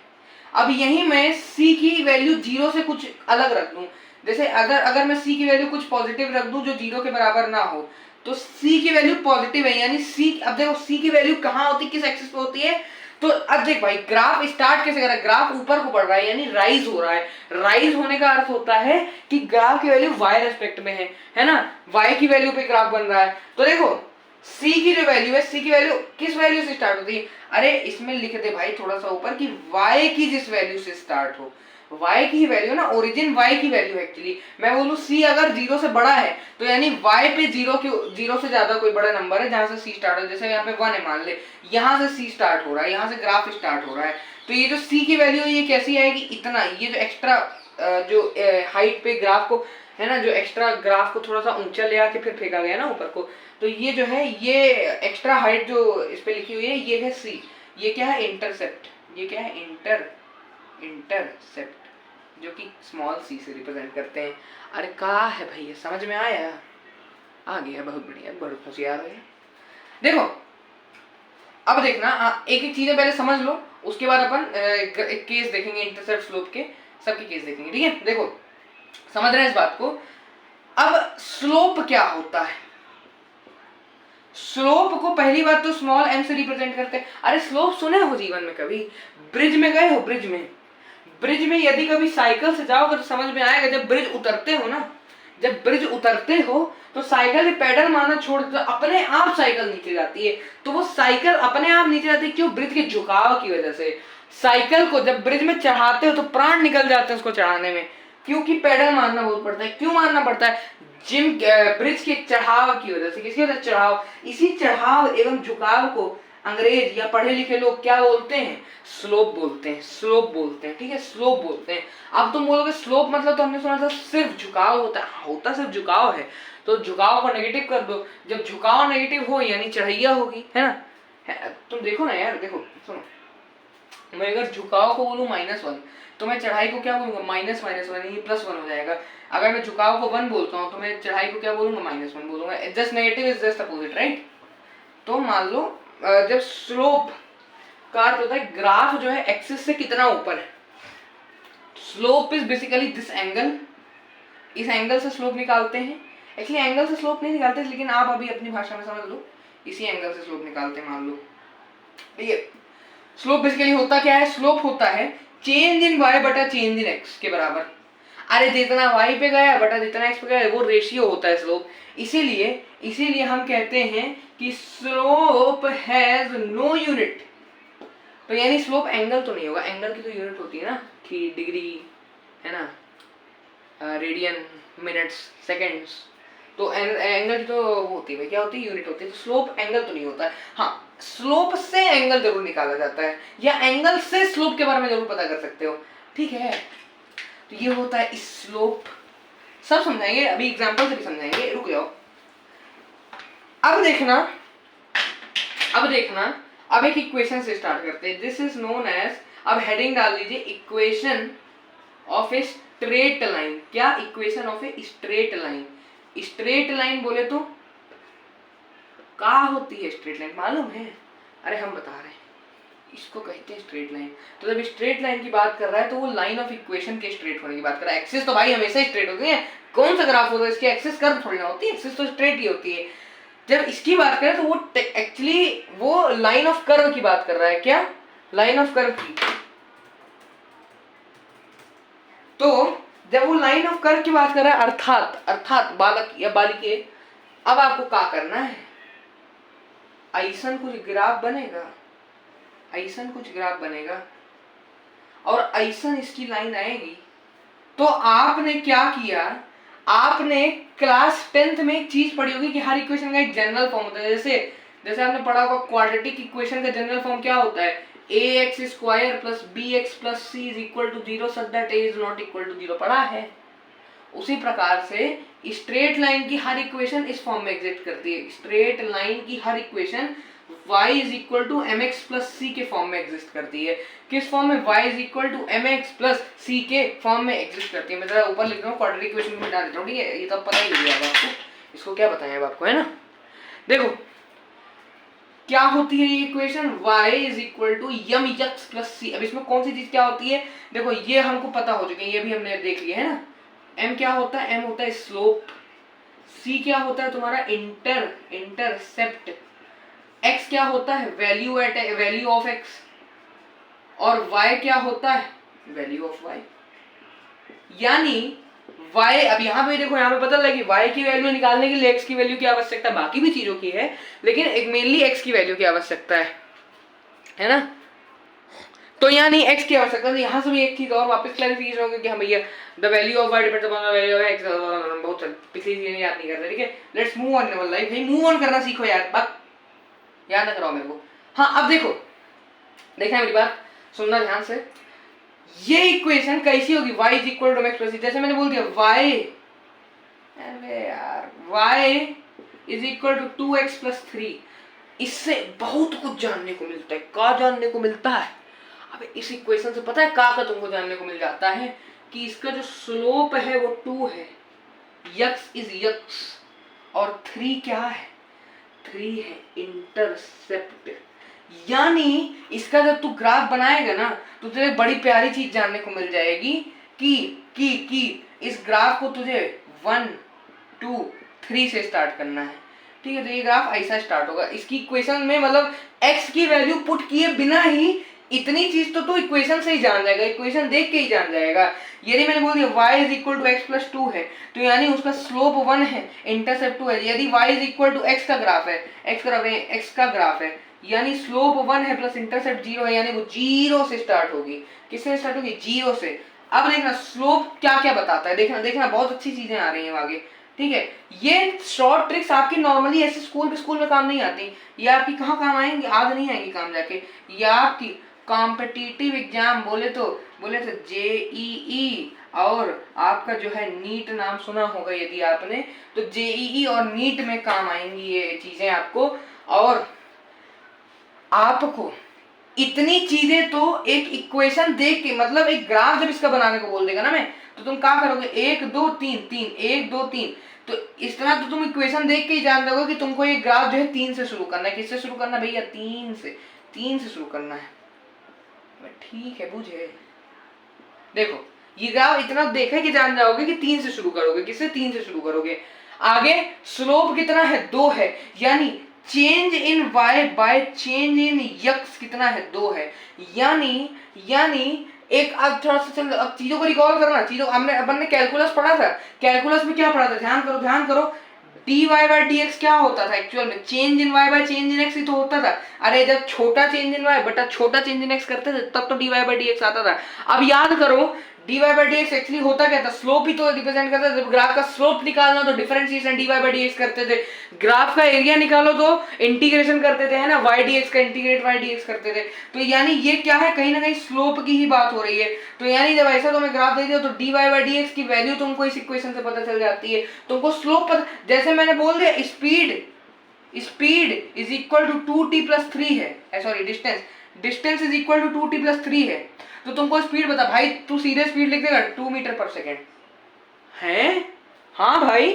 अब यही मैं c की वैल्यू 0 से कुछ अलग रख दूं, जैसे अगर मैं c की वैल्यू कुछ पॉजिटिव रख दूं जो 0 के बराबर ना हो, तो c की वैल्यू पॉजिटिव है, यानी c, अब देखो c की वैल्यू कहाँ होती है, किस एक्सिस पे होती है? तो अब देख भाई, ग्राफ स्टार्ट कैसे कर रहा है? ग्राफ ऊपर को बढ़ रहा है, यानी राइज हो रहा है। राइज होने का अर्थ होता है कि ग्राफ की वैल्यू y रेस्पेक्ट में है ना, y की वैल्यू पे ग्राफ बन रहा है। तो देखो c की जो वैल्यू है, c की वैल्यू किस वैल्यू से स्टार्ट होती है? अरे इसमें लिख दे भाई थोड़ा सा ऊपर कि y की जिस वैल्यू से स्टार्ट हो, y की वैल्यू ना, ओरिजिन y की वैल्यू एक्चुअली मैं बोलूं c अगर 0 से बड़ा है तो यानी y पे 0 से ज्यादा कोई बड़ा नंबर है जहां से c स्टार्ट हो। जैसे यहाँ पे 1 है मान ले, यहाँ से c स्टार्ट हो रहा है, यहाँ से ग्राफ स्टार्ट हो रहा है, तो ये जो c की वैल्यू है ये कैसी आएगी? इतना, ये जो एक्स्ट्रा जो हाइट पे ग्राफ को है ना, जो एक्स्ट्रा ग्राफ को थोड़ा सा ऊंचा ले आके फिर फेंका गया ना ऊपर को, तो ये जो है ये एक्स्ट्रा हाइट जो इस पे लिखी हुई है ये है c। ये क्या है? इंटरसेप्ट। ये क्या है? इंटरसेप्ट, जो कि स्मॉल सी से रिप्रेजेंट करते हैं। अरे कहा है भैया, समझ में आया? आ गया, बहुत बढ़िया, बहुत होशियार है। देखो अब देखना, एक एक चीजें पहले समझ लो, उसके बाद अपन एक केस देखेंगे इंटरसेप्ट स्लोप के, सबके केस देखेंगे, ठीक है? देखो समझ रहे हैं इस बात को। अब स्लोप क्या होता है? स्लोप को पहली बात तो स्मॉल m से रिप्रेजेंट करते हैं। अरे स्लोप सुने हो जीवन में कभी? ब्रिज में गए हो? ब्रिज में यदि कभी साइकिल से जाओगे तो समझ में आएगा, जब ब्रिज उतरते हो ना, जब ब्रिज उतरते हो तो साइकिल के पेडल मारना छोड़ दो, अपने आप साइकिल नीचे जाती है। तो वो साइकिल अपने आप नीचे जाती है, क्यों? ब्रिज के झुकाव की वजह से। साइकिल को जब ब्रिज में चढ़ाते हो तो प्राण निकल जाते हैं उसको चढ़ाने में, क्योंकि पेडल मारना बहुत पड़ता है। क्यों मारना पड़ता है? ब्रिज के चढ़ाव की वजह से। किसकी वजह से? चढ़ाव। इसी चढ़ाव एवं झुकाव को अंग्रेज या पढ़े लिखे लोग क्या बोलते हैं? स्लोप बोलते हैं। स्लोप बोलते हैं, ठीक है? स्लोप बोलते हैं। अब तुम बोलोगे स्लोप मतलब तो हमने सुना था सिर्फ झुकाव होता है। होता सिर्फ झुकाव है, तो झुकाव को नेगेटिव कर दो। जब झुकाव नेगेटिव हो यानी चढ़ैया होगी, है ना? तुम देखो ना यार, देखो सुनो, मैं अगर झुकाव को बोलूं -1 तो मैं चढ़ाई को क्या बोलूंगा? -1, ये +1 हो जाएगा। अगर मैं झुकाव को 1 बोलता हूँ तो मैं चढ़ाई को क्या बोलूंगा? -1 बोलूंगा। Just negative is just opposite, right? तो मान लो जब स्लोप का अर्थ होता है ग्राफ जो है एक्सिस से कितना ऊपर है। Slope is basically this angle. इस एंगल से स्लोप निकालते हैं। एक्चुअली एंगल से स्लोप नहीं निकालते, लेकिन आप अभी अपनी भाषा में समझ लो, इसी एंगल से स्लोप निकालते हैं मान लो, ठीक है? स्लोप बेसिकली होता क्या है? स्लोप होता है चेंज इन y बटा चेंज इन x के बराबर। अरे जितना y पे गया बटा जितना x पे गया, वो रेशियो होता है स्लोप। इसीलिए हम कहते हैं कि स्लोप हैज नो यूनिट। तो यानी स्लोप एंगल तो नहीं होगा, एंगल की तो यूनिट होती है ना, कि डिग्री, है ना, रेडियन, मिनट्स, सेकंड्स। तो एंगल की तो होती है, क्या होती है? यूनिट होती है। तो स्लोप एंगल तो नहीं होता है। हाँ, स्लोप से एंगल जरूर निकाला जाता है, या एंगल से स्लोप के बारे में जरूर पता कर सकते हो, ठीक है? तो ये होता है स्लोप। सब समझाएंगे, अभी एग्जांपल से भी समझाएंगे, रुक जाओ। अब देखना, अब एक इक्वेशन से स्टार्ट करते हैं। दिस इज नोन एज, अब हेडिंग डाल लीजिए, equation of a straight line. क्या? Equation of a straight line. Straight line बोले तो क्या होती है स्ट्रेट लाइन? मालूम है? अरे हम बता रहे हैं, इसको कहते हैं स्ट्रेट लाइन। तो जब स्ट्रेट लाइन की बात कर रहा है तो वो लाइन ऑफ इक्वेशन के स्ट्रेट होने की बात कर रहा है। एक्सिस तो भाई हमेशा स्ट्रेट होती है, कौन सा ग्राफ होता है इसकी एक्सिस कर्व थोड़ी ना होती है, एक्सिस तो स्ट्रेट ही होती है। जब इसकी बात करें तो वो एक्चुअली वो लाइन ऑफ कर्व की बात कर रहा है। क्या? लाइन ऑफ कर्व की। तो जब वो लाइन ऑफ कर्व की बात कर रहा है, अर्थात बालक या बालिके, अब आपको क्या करना है? ऐसा कुछ ग्राफ बनेगा, और ऐसा इसकी लाइन आएगी, तो आपने क्या किया, आपने क्लास 10th में एक चीज पढ़ी होगी कि हर इक्वेशन का एक जनरल फॉर्म होता है। जैसे आपने पढ़ा होगा क्वाड्रेटिक इक्वेशन का जनरल फॉर्म क्या होता है, ax square plus bx plus c is equal to 0 such that a is not equal to 0, पढ़ा है। उसी प्रकार से स्ट्रेट लाइन की हर इक्वेशन इस फॉर्म में एग्जिस्ट करती है। स्ट्रेट लाइन की हर equation y is equal to mx plus c के फॉर्म में एग्जिस्ट करती है। किस फॉर्म में, y is equal to mx plus c के फॉर्म में एग्जिस्ट करती है। मैं जरा ऊपर लिख रहा हूँ, क्वाड्रेटिक इक्वेशन में मिटा देता हूँ, ठीक है, ये तो पता ही है आपको, इसको क्या बताएं अब आपको, है ना। देखो क्या होती है ये equation, y is equal to mx plus c। अब इसमें कौन सी चीज क्या होती है, देखो ये हमको पता हो चुके हैं, ये भी हमने देख लिया है ना। m क्या होता है, m होता है स्लोप, c क्या होता है तुम्हारा इंटरसेप्ट, x क्या होता है वैल्यू ऑफ x, और y क्या होता है वैल्यू ऑफ y। यानी y, अब यहाँ पे देखो, यहाँ पे पता लगी y की वैल्यू निकालने के लिए x की वैल्यू की आवश्यकता बाकी भी चीजों की है, लेकिन एक मेनली x की वैल्यू की आवश्यकता है ना। तो यहाँ नहीं x की आवश्यकता, यहाँ से भी एक चीज और वापस क्लैरिफिकेशन होगी कि हम भैया the value of y depends upon the value of x, बहुत पिछली चीजें याद नहीं करते, ठीक है। Let's move on in life, भाई मूव ऑन करना सीखो यार, बात याद ना कराओ मेरे को। हाँ अब देखो, देखना मेरी बात, सुनना ध्यान से। ये इक्वेशन कैसी होगी, y is equal to mx plus c, जैसे मैंने बोल दिया y, अरे यार y is equal to 2x plus 3। इससे बहुत कुछ जानने को मिलता है। क्या जानने को मिलता है, अब इस इक्वेशन से पता है का तुमको जानने को मिल जाता है कि इसका जो स्लोप है वो 2 है, x इज x, और 3 क्या है, 3 है इंटरसेप्ट। यानी इसका जब तू ग्राफ बनाएगा ना तो तुझे बड़ी प्यारी चीज जानने को मिल जाएगी कि इस ग्राफ को तुझे 1 2 3 से स्टार्ट करना है, ठीक है। तो ये ग्राफ ऐसा स्टार्ट होगा, इसकी इक्वेशन में मतलब x की वैल्यू पुट किए बिना ही इतनी चीज तो तू इक्वेशन से ही जान जाएगा, इक्वेशन देख के ही जान जाएगा। यदि मैंने बोल दिया y is equal to x plus 2 है, तो यानी उसका स्लोप 1 है, इंटरसेप्ट 2 है। यदि y is equal to x का ग्राफ है, x का ग्राफ है, यानी स्लोप 1 है प्लस इंटरसेप्ट 0 है, यानी वो 0 से स्टार्ट होगी। किससे स्टार्ट होगी, 0 से। अब देखना स्लोप क्या क्या बताता है, देखना बहुत अच्छी चीजें आ रही हैं आगे, ठीक है। ये शॉर्ट ट्रिक्स आपकी नॉर्मली ऐसे स्कूल में काम नहीं आती, ये आपकी कहाँ काम आएंगी, आज नहीं आएंगी काम जाके, ये आपकी कॉम्पिटिटिव एग्जाम बोले तो जेईई और आपका जो है नीट, नाम सुना होगा यदि आपने, तो जेईई और नीट में काम आएंगी ये चीजें आपको। और आपको इतनी चीजें तो एक इक्वेशन देख के, मतलब एक ग्राफ जब इसका बनाने को बोल देगा ना मैं, तो तुम क्या करोगे, 1 2 3 3 1 2 3, तो इस तरह तो तुम इक्वेशन देख के ही जान दोगे कि तुमको ये ग्राफ जो है 3 से शुरू करना है। किससे शुरू करना है भैया, 3 से शुरू करना है, ठीक है बुझे। देखो ये ग्राफ इतना देखा कि जान जाओगे कि 3 से शुरू करोगे, किससे 3 से शुरू करोगे। आगे स्लोप कितना है, 2 है, यानी change in y by change in x कितना है, 2 है। यानी एक, अब थोड़ा सा चल, अब चीजों को रिकॉल करना, चीजों अपन ने कैलकुलस पढ़ा था, कैलकुलस में क्या पढ़ा था, ध्यान करो, dy बाय dx क्या होता था एक्चुअल में, change in y by change in x ही तो होता था। अरे जब छोटा चेंज इन y बटा छोटा चेंज इन x करते थे तब तो dy बाय dx आता था। अब याद करो dy बाय dx एक्चुअली होता क्या था, स्लोप ही तो रिप्रेजेंट करता था। जब ग्राफ का स्लोप निकालना तो डिफरेंशिएशन dy बाय dx करते थे, ग्राफ का एरिया निकालो तो इंटीग्रेशन करते थे, है ना, y dx का इंटीग्रेट y dx करते थे। तो यानी ये क्या है, कहीं ना कहीं स्लोप की ही बात हो रही है। तो यानी जब ऐसा तुम्हें ग्राफ दे दिया तो dy बाय dx की वैल्यू तुमको इस इक्वेशन से पता चल जाती है, तुमको स्लोप पता, जैसे मैंने बोल दिया speed is equal to 2t plus 3 है, sorry distance is equal to 2t plus 3 है, तो तुमको स्पीड बता भाई, तू सीधे स्पीड लिख देगा 2 मीटर पर सेकेंड है। हाँ भाई,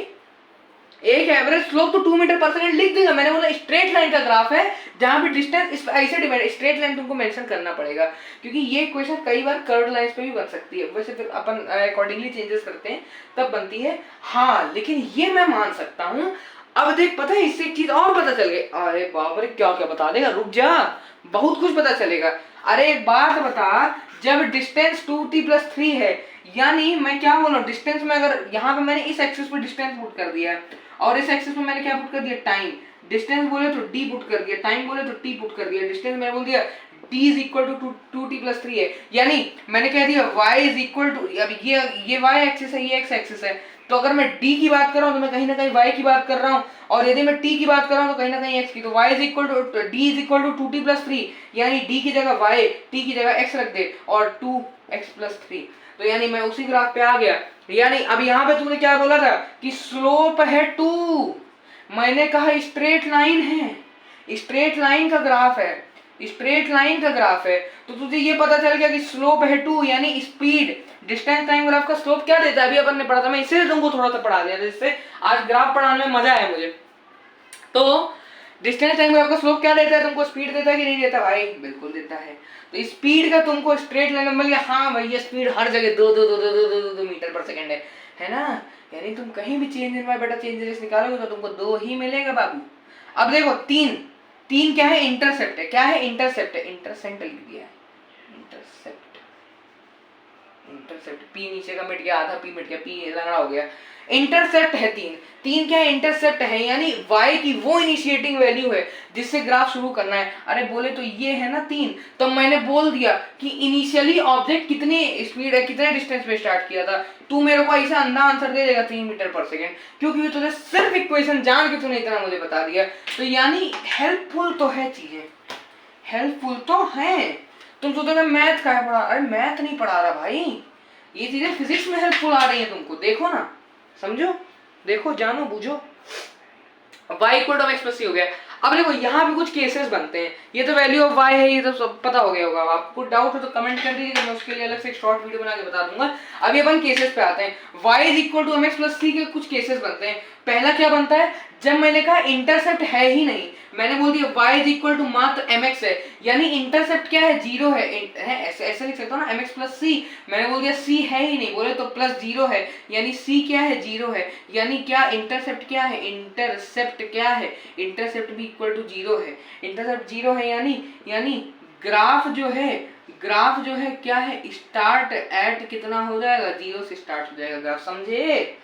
एक एवरेज स्लोप तो 2 मीटर पर सेकेंड लिख देगा। मैंने बोला स्ट्रेट लाइन का ग्राफ है जहां पे डिस्टेंस ऐसे डिवाइड, स्ट्रेट लाइन तुमको मेंशन करना पड़ेगा, क्योंकि ये क्वेश्चन कई बार कर्व्ड लाइंस पे भी बन सकती है, वैसे फिर अपन अकॉर्डिंगली चेंजेस करते हैं तब बनती है। हाँ लेकिन ये मैं मान सकता हूँ। अब देख, पता है इससे एक चीज और पता चल गई, अरे बाप रे क्या क्या बता देगा, रुक जा, बहुत कुछ पता चलेगा। अरे एक बात बता, जब डिस्टेंस 2t प्लस 3 है, यानी मैं क्या बोल रहा हूँ, डिस्टेंस में अगर यहाँ पे मैंने इस एक्सिस पे डिस्टेंस पुट कर दिया और इस एक्सिस में मैंने क्या पुट कर दिया, टाइम, डिस्टेंस बोले तो d पुट कर दिया, टाइम बोले तो t पुट कर दिया। डिस्टेंस मैंने बोल दिया t is equal to 2t+3 है, यानी मैंने कह दिया y इज इक्वल टू, अब ये y एक्सिस है, ये x एक्सिस है, तो अगर मैं d की बात कर रहा हूं तो मैं कहीं ना कहीं y की बात कर रहा हूं, और यदि मैं t की बात कर रहा हूं तो कहीं ना कहीं x की, तो y is equal to d is equal to 2t+3, यानी d की जगह y, t की जगह x रख दे और 2x+3, तो यानी मैं उसी ग्राफ पे आ गया। यानी अब यहाँ पे तूने क्या बोला था कि स्लोप है 2, मैंने कहा स्ट्रेट लाइन है, स्ट्रेट लाइन का ग्राफ है, स्ट्रेट लाइन का ग्राफ है, तो तुझे ये पता चल गया कि स्लोप है 2, यानी स्पीड डिस्टेंस टाइम ग्राफ का स्लोप क्या देता है, अभी अपन ने पढ़ा था, मैं इससे तुमको थोड़ा सा पढ़ा दिया जिससे आज ग्राफ पढ़ाने में मजा आया मुझे। तो डिस्टेंस टाइम ग्राफ का स्लोप क्या देता है तुमको, स्पीड देता है कि नहीं देता भाई, बिल्कुल देता है। तो स्पीड का तुमको स्ट्रेट लाइन में मिल गया, हाँ भाई ये स्पीड हर जगह 2 मीटर पर सेकंड है ना, यानी तुम कहीं भी चेंज इन वाई बेटा चेंज इन एक्स निकालोगे तो तुमको 2 ही मिलेगा बाबू। अब देखो तीन क्या है, इंटरसेप्ट है, क्या है इंटरसेप्ट है, इंटरसेप्ट लिख दिया है, इंटरसेप्ट पी नीचे का मिट गया, आधा पी मिट गया, पी लंगड़ा हो गया, इंटरसेप्ट है तीन क्या है, इंटरसेप्ट है, यानी y की वो इनिशिएटिंग वैल्यू है जिससे ग्राफ शुरू करना है। अरे बोले तो ये है ना 3, तो मैंने बोल दिया कि इनिशियली ऑब्जेक्ट कितनी स्पीड है, कितने डिस्टेंस पे स्टार्ट किया था, तू मेरे को ऐसा अंधा आंसर दे देगा 3 मीटर पर सेकेंड, क्योंकि तुझे सिर्फ इक्वेशन जान के तूने इतना मुझे बता दिया, तो यानी हेल्पफुल तो है, चीजें हेल्पफुल तो है। तुम सोचोगे मैथ का है पढ़ा, अरे मैथ नहीं पढ़ा रहा भाई, ये चीजें फिजिक्स में हेल्पफुल आ रही है तुमको, देखो ना, समझो, देखो, जानो, बूझो। y equal to x plus C हो गया। अब देखो यहाँ भी कुछ केसेस बनते हैं, ये तो वैल्यू ऑफ y है, ये तो सब पता हो गया होगा, आपको डाउट हो तो कमेंट कर दीजिए, मैं उसके लिए अलग से एक शॉर्ट वीडियो बना के बता दूंगा। अभी अपन केसेस पे आते हैं, y is equal to mx plus C के कुछ केसेस बनते हैं। पहला क्या बनता है, जब मैंने कहा इंटरसेप्ट है ही नहीं, मैंने बोल दिया y इज इक्वल टू मात्र mx है, यानी इंटरसेप्ट क्या है, 0 है, ऐसे लिख सकता हूँ ना, mx प्लस सी, मैंने बोल दिया c है ही नहीं, बोले तो प्लस 0 है, यानी c क्या है, 0 है, यानी क्या इंटरसेप्ट क्या है, इंटरसेप्ट क्या है, इंटरसेप्ट भी इक्वल टू 0 है, इंटरसेप्ट 0 है, यानी ग्राफ जो है क्या है, स्टार्ट एट कितना हो जाएगा, 0 से स्टार्ट हो जाएगा ग्राफ, समझे,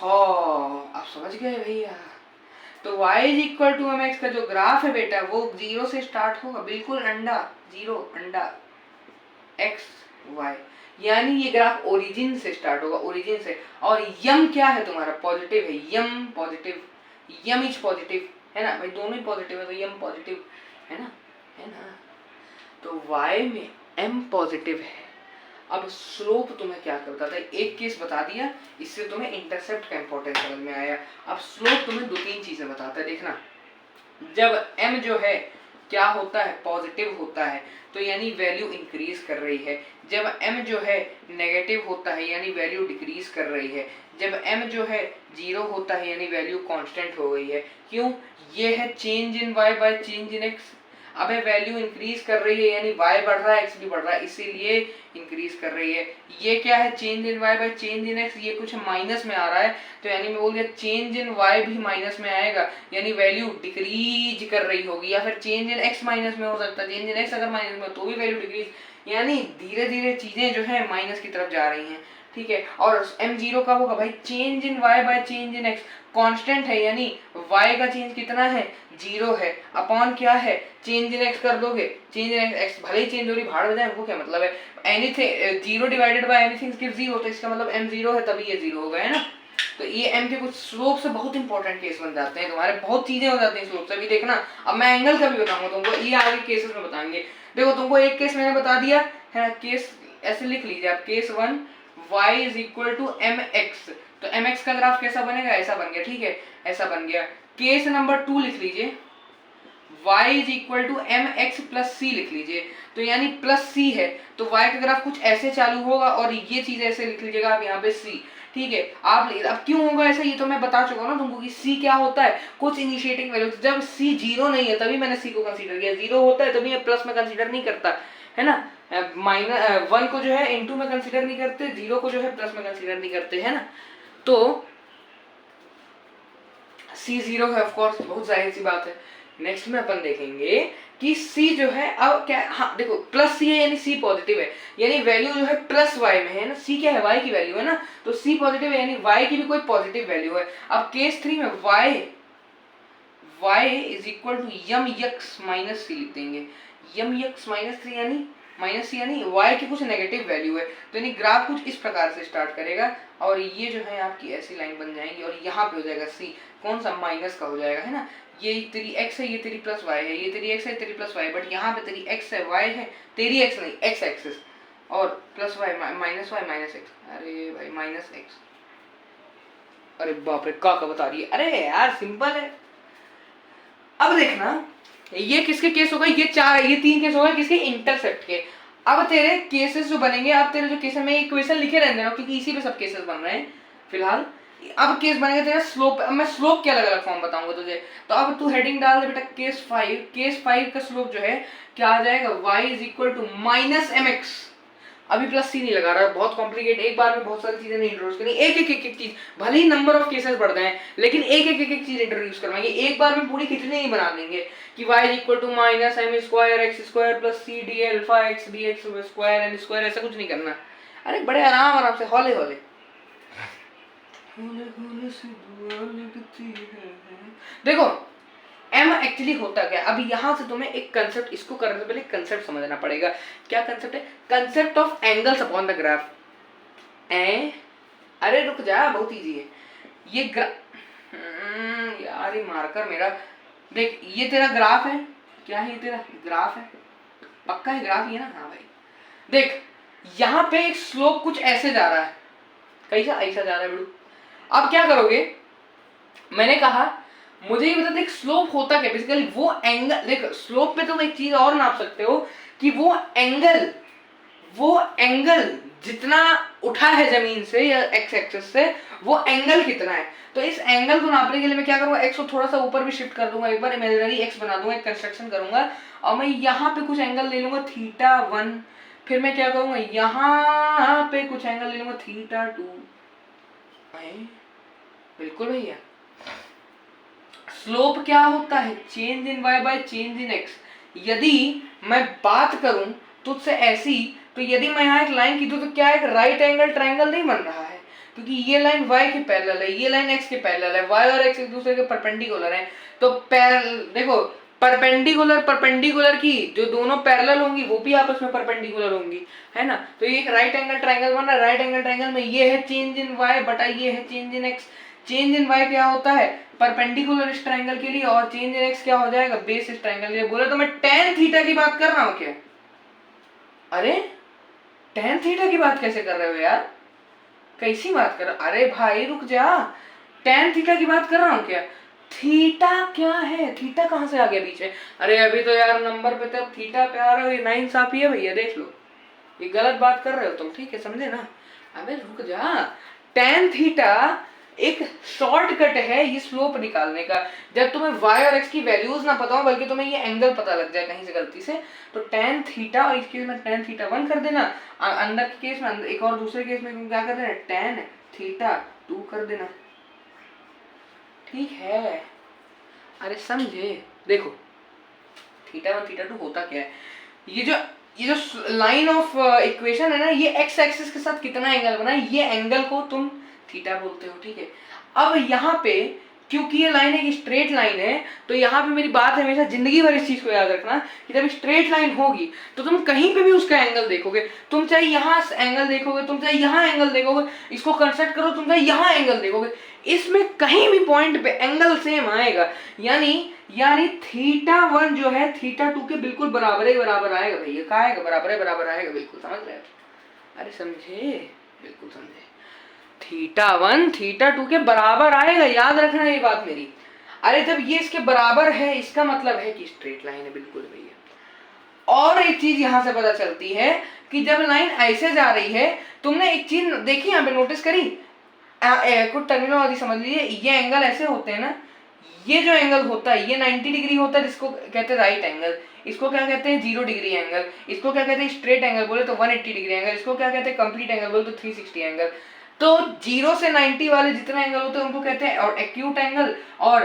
आप समझ गए भैया। तो y is equal to mx का जो ग्राफ है बेटा वो 0 से स्टार्ट होगा, बिल्कुल अंडा 0 अंडा x y, यानी ये ग्राफ ओरिजिन से स्टार्ट होगा, ओरिजिन से, और यम क्या है तुम्हारा, पॉजिटिव है, यम पॉजिटिव, यम इज पॉजिटिव है ना भाई, दोनों ही पॉजिटिव है तो यम पॉजिटिव है ना, तो y में m पॉजिटिव है। अब स्लोप तुम्हें क्या करता था, एक केस बता दिया, इससे तुम्हें इंटरसेप्ट का इंपॉर्टेंस समझ में आया। अब स्लोप तुम्हें 2-3 चीजें बताता है, देखना, जब m जो है क्या होता है, पॉजिटिव होता है, तो यानी वैल्यू इंक्रीज कर रही है, जब m जो है नेगेटिव होता है यानी वैल्यू डिक्रीज कर रही है, जब m जो है 0 होता है यानी वैल्यू कांस्टेंट हो गई है। क्यों, ये है change in y by change in x, अब वैल्यू इंक्रीज कर रही है यानी y बढ़ रहा है x भी बढ़ रहा है, इसीलिए इंक्रीज कर रही है। ये क्या है, change in y by change in x, ये कुछ माइनस में आ रहा है, तो यानी मैं बोल दिया चेंज इन y भी माइनस में आएगा, यानी वैल्यू डिक्रीज कर रही होगी, या फिर चेंज इन x माइनस में हो सकता है, चेंज इन x अगर माइनस में हो तो भी वैल्यू डिक्रीज, यानी धीरे धीरे चीजें जो है माइनस की तरफ जा रही हैं, ठीक है। और m0 का होगा भाई change in y by change in x, constant है यानी y का चेंज कितना है, 0 है, अपॉन क्या है, चेंज इन x कर दोगे, चेंज इन x भले ही चेंज हो रही भाड़ में जाए, हमको क्या मतलब है, anything 0 divided by anything gives 0, तो इसका मतलब m0 है तभी ये 0 होगा, है ना। तो ये m के कुछ स्लोप से बहुत इंपॉर्टेंट केस बन जाते हैं तुम्हारे, बहुत चीजें हो जाती हैं स्लोप से, अभी देखना, अब मैं एंगल का भी बताऊंगा तुमको, ये आगे केसेस में बताएंगे। देखो तुमको एक केस मैंने बता दिया है, केस ऐसे लिख लीजिए आप, case 1 y is equal to mx, तो mx का ग्राफ कैसा बनेगा, ऐसा बन गया, ठीक है, ऐसा बन गया। केस नंबर 2 लिख लीजिए, y is equal to mx plus C लिख लीजिए, तो यानी प्लस सी है, तो y का ग्राफ कुछ ऐसे चालू होगा और ये चीज ऐसे लिख लीजिएगा आप यहाँ पे c, ठीक है। आप अब क्यों होगा ऐसा, ये तो मैं बता चुका हूँ ना तुमको कि c क्या होता है, कुछ इनिशिएटिंग वैल्यू, जब c 0 नहीं है तभी मैंने c को कंसीडर किया, 0 होता है तभी मैं प्लस में कंसीडर नहीं करता, है ना, माइनस 1 को जो है इनटू में कंसीडर नहीं करते, 0 को जो है प्लस में कंसीडर नहीं करते, है ना। तो c 0 है, ऑफ कोर्स बहुत जाहिर सी बात है। नेक्स्ट में अपन देखेंगे कि c जो है, अब क्या, हाँ देखो प्लस c है यानी c पॉजिटिव है, यानी वैल्यू जो है प्लस y में है ना, c क्या है, y की वैल्यू है ना, तो c पॉजिटिव है यानी y की भी कोई पॉजिटिव वैल्यू है। अब केस 3 में y is equal to m x minus C लिख देंगे। यम यक्स माइनस थ्री यानी माइनस सी यानी y की कुछ नेगेटिव वैल्यू है, तो यानी ग्राफ कुछ इस प्रकार से स्टार्ट करेगा और ये जो है आपकी ऐसी लाइन बन जाएगी और यहाँ पे हो जाएगा c, कौन सा माइनस का हो जाएगा, है ना। ये तेरी x है, ये तेरी प्लस y है, ये तेरी x है, तेरी प्लस y, बट यहाँ पे तेरी x है, y है, तेरी x नहीं, x एक्सिस और प्लस y माइनस x, अरे भाई माइनस x, अरे बाप रे का बता रही है, अरे यार सिंपल है। अब देखना ये किसके केस होगा, ये चार, ये तीन केस होगा किसके, इंटरसेप्ट के। अब तेरे केसेस जो बनेंगे, अब तेरे जो केस में इक्वेशन लिखे रहने देना क्योंकि इसी पे सब केसेस बन रहे हैं फिलहाल। अब केस बनेगा तेरा स्लोप, अब मैं स्लोप के अलग अलग फॉर्म बताऊंगा तुझे, तो अब तू हेडिंग डाल दे बेटा केस 5। केस 5 का स्लोप जो है क्या आ जाएगा, y is equal to minus M x. अभी प्लस सी नहीं लगा रहा, बहुत कॉम्प्लिकेट, एक बार में बहुत सारी चीजें नहीं इंट्रोड्यूस करनी, एक एक चीज, भले ही नंबर ऑफ केसेस बढ़ जाए लेकिन एक चीज इंट्रोड्यूस करवाएंगे, एक बार में पूरी खिचड़ी नहीं बना देंगे कि y is equal to minus m square x square plus c d alpha x d x square n square, ऐसा कुछ नहीं करना। अरे बड़े आराम से हौले हौले देखो m एक्चुअली होता क्या। अभी यहां से तुम्हें एक कंसेप्ट, इसको करने से पहले कंसेप्ट समझना पड़ेगा। क्या कंसेप्ट है, concept of angles upon the graph. अरे रुक जा, बहुत इजी है ये यार ये मार्कर मेरा, देख ये तेरा ग्राफ है, क्या है ये तेरा ग्राफ है, पक्का है ग्राफ ही है ना, हाँ भाई। देख यहाँ पे एक स्लोप कुछ ऐसे जा रहा है, कैसा ऐसा जा रहा है बेड़ू। अब क्या करोगे, मैंने कहा मुझे ये बता, देख स्लोप होता क्या बेसिकली, वो एंगल, देख स्लोप पे तुम एक चीज और नाप सकते हो कि वो एंगल जितना उठा है जमीन से या एक्स एक्सिस से, वो एंगल कितना है। तो इस एंगल को नापने के लिए मैं क्या करूंगा, एक्स को थोड़ा सा ऊपर भी शिफ्ट कर दूंगा, एक बार इमेजिनरी एक्स बना दूंगा, एक कंस्ट्रक्शन करूंगा और मैं यहाँ पे कुछ एंगल ले लूंगा थीटा 1, फिर मैं क्या करूंगा यहाँ पे कुछ एंगल ले लूंगा थीटा 2। बिल्कुल भैया, स्लोप क्या होता है, change in y by change in x। यदि मैं बात करूं तुझसे ऐसी, तो यदि मैं यहाँ एक लाइन खींचूं तो क्या एक राइट एंगल ट्रायंगल नहीं बन रहा है, क्योंकि ये लाइन y के पैरेलल है, ये लाइन x के पैरेलल है, y और x एक दूसरे के परपेंडिकुलर हैं। तो देखो परपेंडिकुलर की जो दोनों पैरेलल होंगी वो भी आपस में परपेंडिकुलर होंगी, है ना। तो ये एक राइट एंगल ट्रायंगल बन रहा है, राइट एंगल ट्रायंगल में ये है चेंज इन y बटा ये है change in x। Change in y क्या होता है, परपेंडिकुलर इस ट्रायंगल के लिए, और चेंज इन x क्या हो जाएगा, बेस इस ट्रायंगल के लिए। बोले तो मैं tan थीटा की बात कर रहा हूं क्या, अरे tan थीटा की बात कैसे कर रहे हो यार, कैसी बात कर रहे हो, अरे भाई रुक जा, tan थीटा की बात कर रहा हूं क्या, थीटा क्या है, थीटा कहां से आ गया बीच में, अरे अभी तो यार नंबर पे तब थीटा पे आ रहे हो, ये नाइंसाफी है भैया, देख लो ये गलत बात कर रहे हो तुम, ठीक है समझे ना। अबे रुक जा, tan थीटा एक शॉर्टकट है ये स्लोप निकालने का। जब तुम्हें y और x की वैल्यूज ना पता हो, बल्कि तुम्हें ये एंगल पता लग जाए कहीं से गलती से, तो tan थीटा, और इस केस में tan थीटा 1 कर देना, अंदर के केस में एक और दूसरे केस में क्या कर देना, tan थीटा 2 कर देना, ठीक है। अरे समझे, देखो थीटा 1 थीटा 2 होता क्या है, ये जो लाइन ऑफ इक्वेशन है ना, ये x एक्सिस के साथ कितना एंगल बना है, ये एंगल को तुम थीटा बोलते हो, ठीक है। अब यहाँ पे क्योंकि ये लाइन एक स्ट्रेट लाइन है, तो यहाँ पे मेरी बात है हमेशा जिंदगी भर इस चीज को याद रखना कि जब स्ट्रेट लाइन होगी तो तुम कहीं पे भी उसका एंगल देखोगे, तुम चाहे यहाँ एंगल देखोगे, तुम चाहे यहाँ एंगल देखोगे, इसको कंस्ट्रक्ट करो तुम चाहे यहाँ एंगल देखोगे, इसमें कहीं भी पॉइंट पे एंगल सेम आएगा। यानी थीटा 1 जो है थीटा 2 के बिल्कुल बराबर आएगा भैया, क्या आएगा, बराबर आएगा, बिल्कुल समझ रहे हो, अरे समझे, बिल्कुल समझे, थीटा 1 थीटा 2 के बराबर आएगा, याद रखना ये बात मेरी। अरे जब ये इसके बराबर है इसका मतलब है कि स्ट्रेट लाइन है, बिल्कुल भैया। और एक चीज यहां से पता चलती है कि जब लाइन ऐसे जा रही है, तुमने एक चीज देखी यहाँ पे, नोटिस करी, कुछ टर्मिनोलॉजी समझ लीजिए, ये एंगल ऐसे होते हैं ना, ये जो एंगल होता है ये 90 डिग्री होता है, जिसको कहते हैं राइट एंगल, इसको क्या कहते हैं 0 डिग्री एंगल, इसको क्या कहते हैं स्ट्रेट एंगल बोले तो 180 डिग्री एंगल, इसको क्या कहते हैं कंप्लीट एंगल बोले तो 360 एंगल। तो 0 से 90 वाले जितने एंगल होते हैं उनको कहते हैं और एक्यूट एंगल, और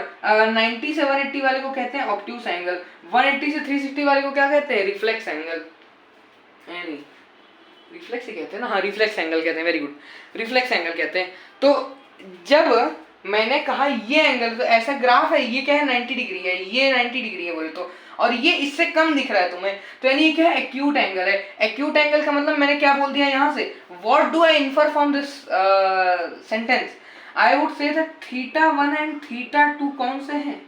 90 से 180 वाले को कहते हैं ऑब्ट्यूस एंगल, 180 से 360 वाले को क्या कहते हैं, रिफ्लेक्स एंगल, नहीं रिफ्लेक्स ही कहते हैं ना, हाँ रिफ्लेक्स एंगल कहते हैं, वेरी गुड, रिफ्लेक्स एंगल कहते हैं। तो जब मैंने कहा ये एंगल, तो ऐसा ग्राफ है, ये क्या है 90 डिग्री है, ये 90 डिग्री है बोले तो, और ये इससे कम दिख रहा है तुम्हें, तो यानी ये क्या है, एक्यूट एंगल है। एक्यूट एंगल का मतलब मैंने क्या बोल दिया यहाँ से, what do I infer from this sentence, I would say that θ1 and θ2 कौन से हैं,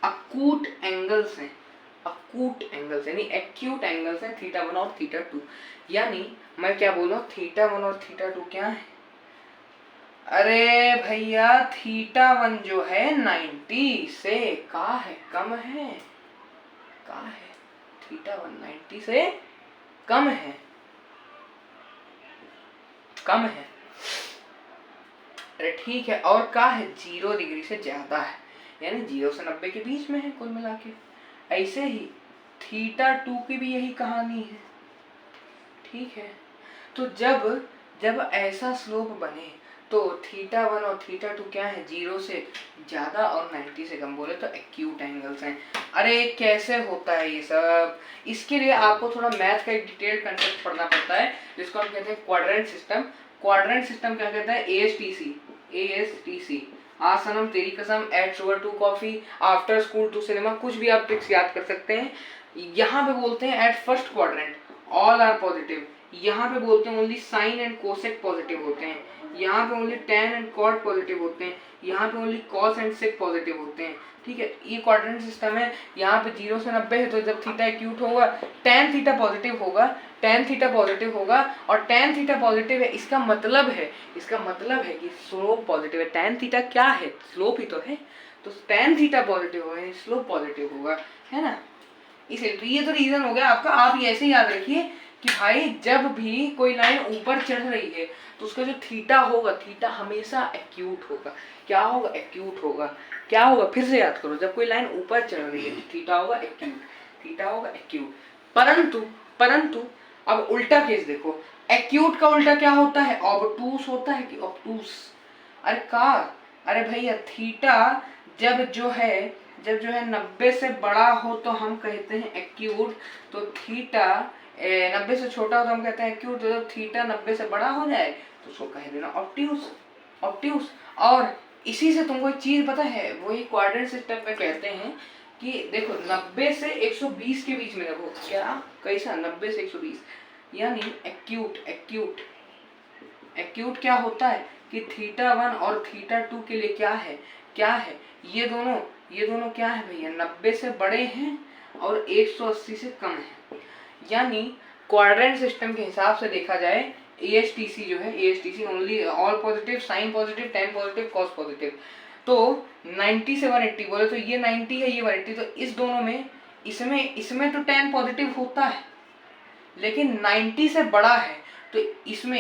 अकूट एंगल्स हैं, अकूट एंगल्स यानी एक्यूट एंगल्स हैं θ1 और θ2। यानी मैं क्या बोल रहा हूँ, θ1 और θ2 क्या है, अरे भैया θ1 जो है 90 से का है, कम है, का है, θ1 90 से कम है, कम है, अरे ठीक है, और का है 0 डिग्री से ज्यादा है, यानी 0 से 90 के बीच में है कुल मिला के। ऐसे ही θ2 की भी यही कहानी है, ठीक है। तो जब जब ऐसा स्लोप बने तो θ1 और θ2 क्या है, 0 से ज्यादा और 90 से कम, बोले तो एक्यूट एंगल्स हैं। अरे कैसे होता है ये सब, इसके लिए आपको थोड़ा मैथ का एक डिटेल्ड कंसेप्ट पढ़ना पड़ता है, जिसको हम कहते हैं क्वाड्रेंट सिस्टम। क्वाड्रेंट सिस्टम क्या कहता है, एएसटीसी, एएसटीसी, आसनम तेरी कसम, add sugar to coffee, after school to cinema, कुछ भी आप ट्रिक्स याद कर सकते हैं। यहाँ पे बोलते हैं at first quadrant all are positive, यहाँ पे बोलते हैं only sine and cosec positive होते हैं, यहाँ पे only tan and cot positive होते हैं, यहाँ पे only cos and sec positive होते हैं, ठीक है। ये क्वाड्रेंट सिस्टम है। यहाँ पे 0 से 90 है, तो जब थीटा एक्यूट होगा tan थीटा पॉजिटिव होगा, tan थीटा पॉजिटिव होगा, और tan थीटा पॉजिटिव है, इसका मतलब है, इसका मतलब है कि स्लोप पॉजिटिव है। tan थीटा क्या है, स्लोप ही तो है, तो tan थीटा पॉजिटिव होगा, स्लोप पॉजिटिव होगा, है ना। इसलिए तो ये तो रीजन हो गया आपका। आप ये ऐसे याद रखिए कि भाई जब भी कोई लाइन ऊपर चढ़ रही है तो उसका जो थीटा होगा, थीटा हमेशा एक्यूट होगा। क्या होगा, एक्यूट होगा। क्या होगा, फिर से याद करो, जब कोई लाइन ऊपर चढ़ रही है तो थीटा होगा एक्यूट, थीटा होगा एक्यूट। परंतु परंतु अब उल्टा केस देखो, एक्यूट का उल्टा क्या होता है, ऑब्टूस होता है कि ऑब्टूस। अरे भैया थीटा जब जो है 90 से बड़ा हो तो हम कहते हैं एक्यूट, तो थीटा 90 से छोटा हो तो हम कहते हैं एक्यूट, तो जब थीटा 90 से बड़ा हो जाए तो उसको कह देना ऑब्ट्यूस, ऑब्ट्यूस। और इसी से तुमको एक चीज पता है, वही क्वाड्रेंट सिस्टम में कहते हैं कि देखो 90 से 120 के बीच में देखो, क्या कैसा 90 से 120, यानी एक्यूट एक्यूट एक्यूट क्या होता है कि θ1 और θ2 के लिए क्या है, ये दोनों क्या है भैया, 90 से बड़े हैं और 180 से कम है। यानी क्वाड्रेंट सिस्टम के हिसाब से देखा जाए, एएसटीसी जो है, ASTC only all positive, sine positive, tan positive, cos positive, तो 90 से 180 बोले तो ये 90 है, ये 180, तो इस दोनों में इसमें तो tan पॉजिटिव होता है, लेकिन 90 से बड़ा है, तो इसमें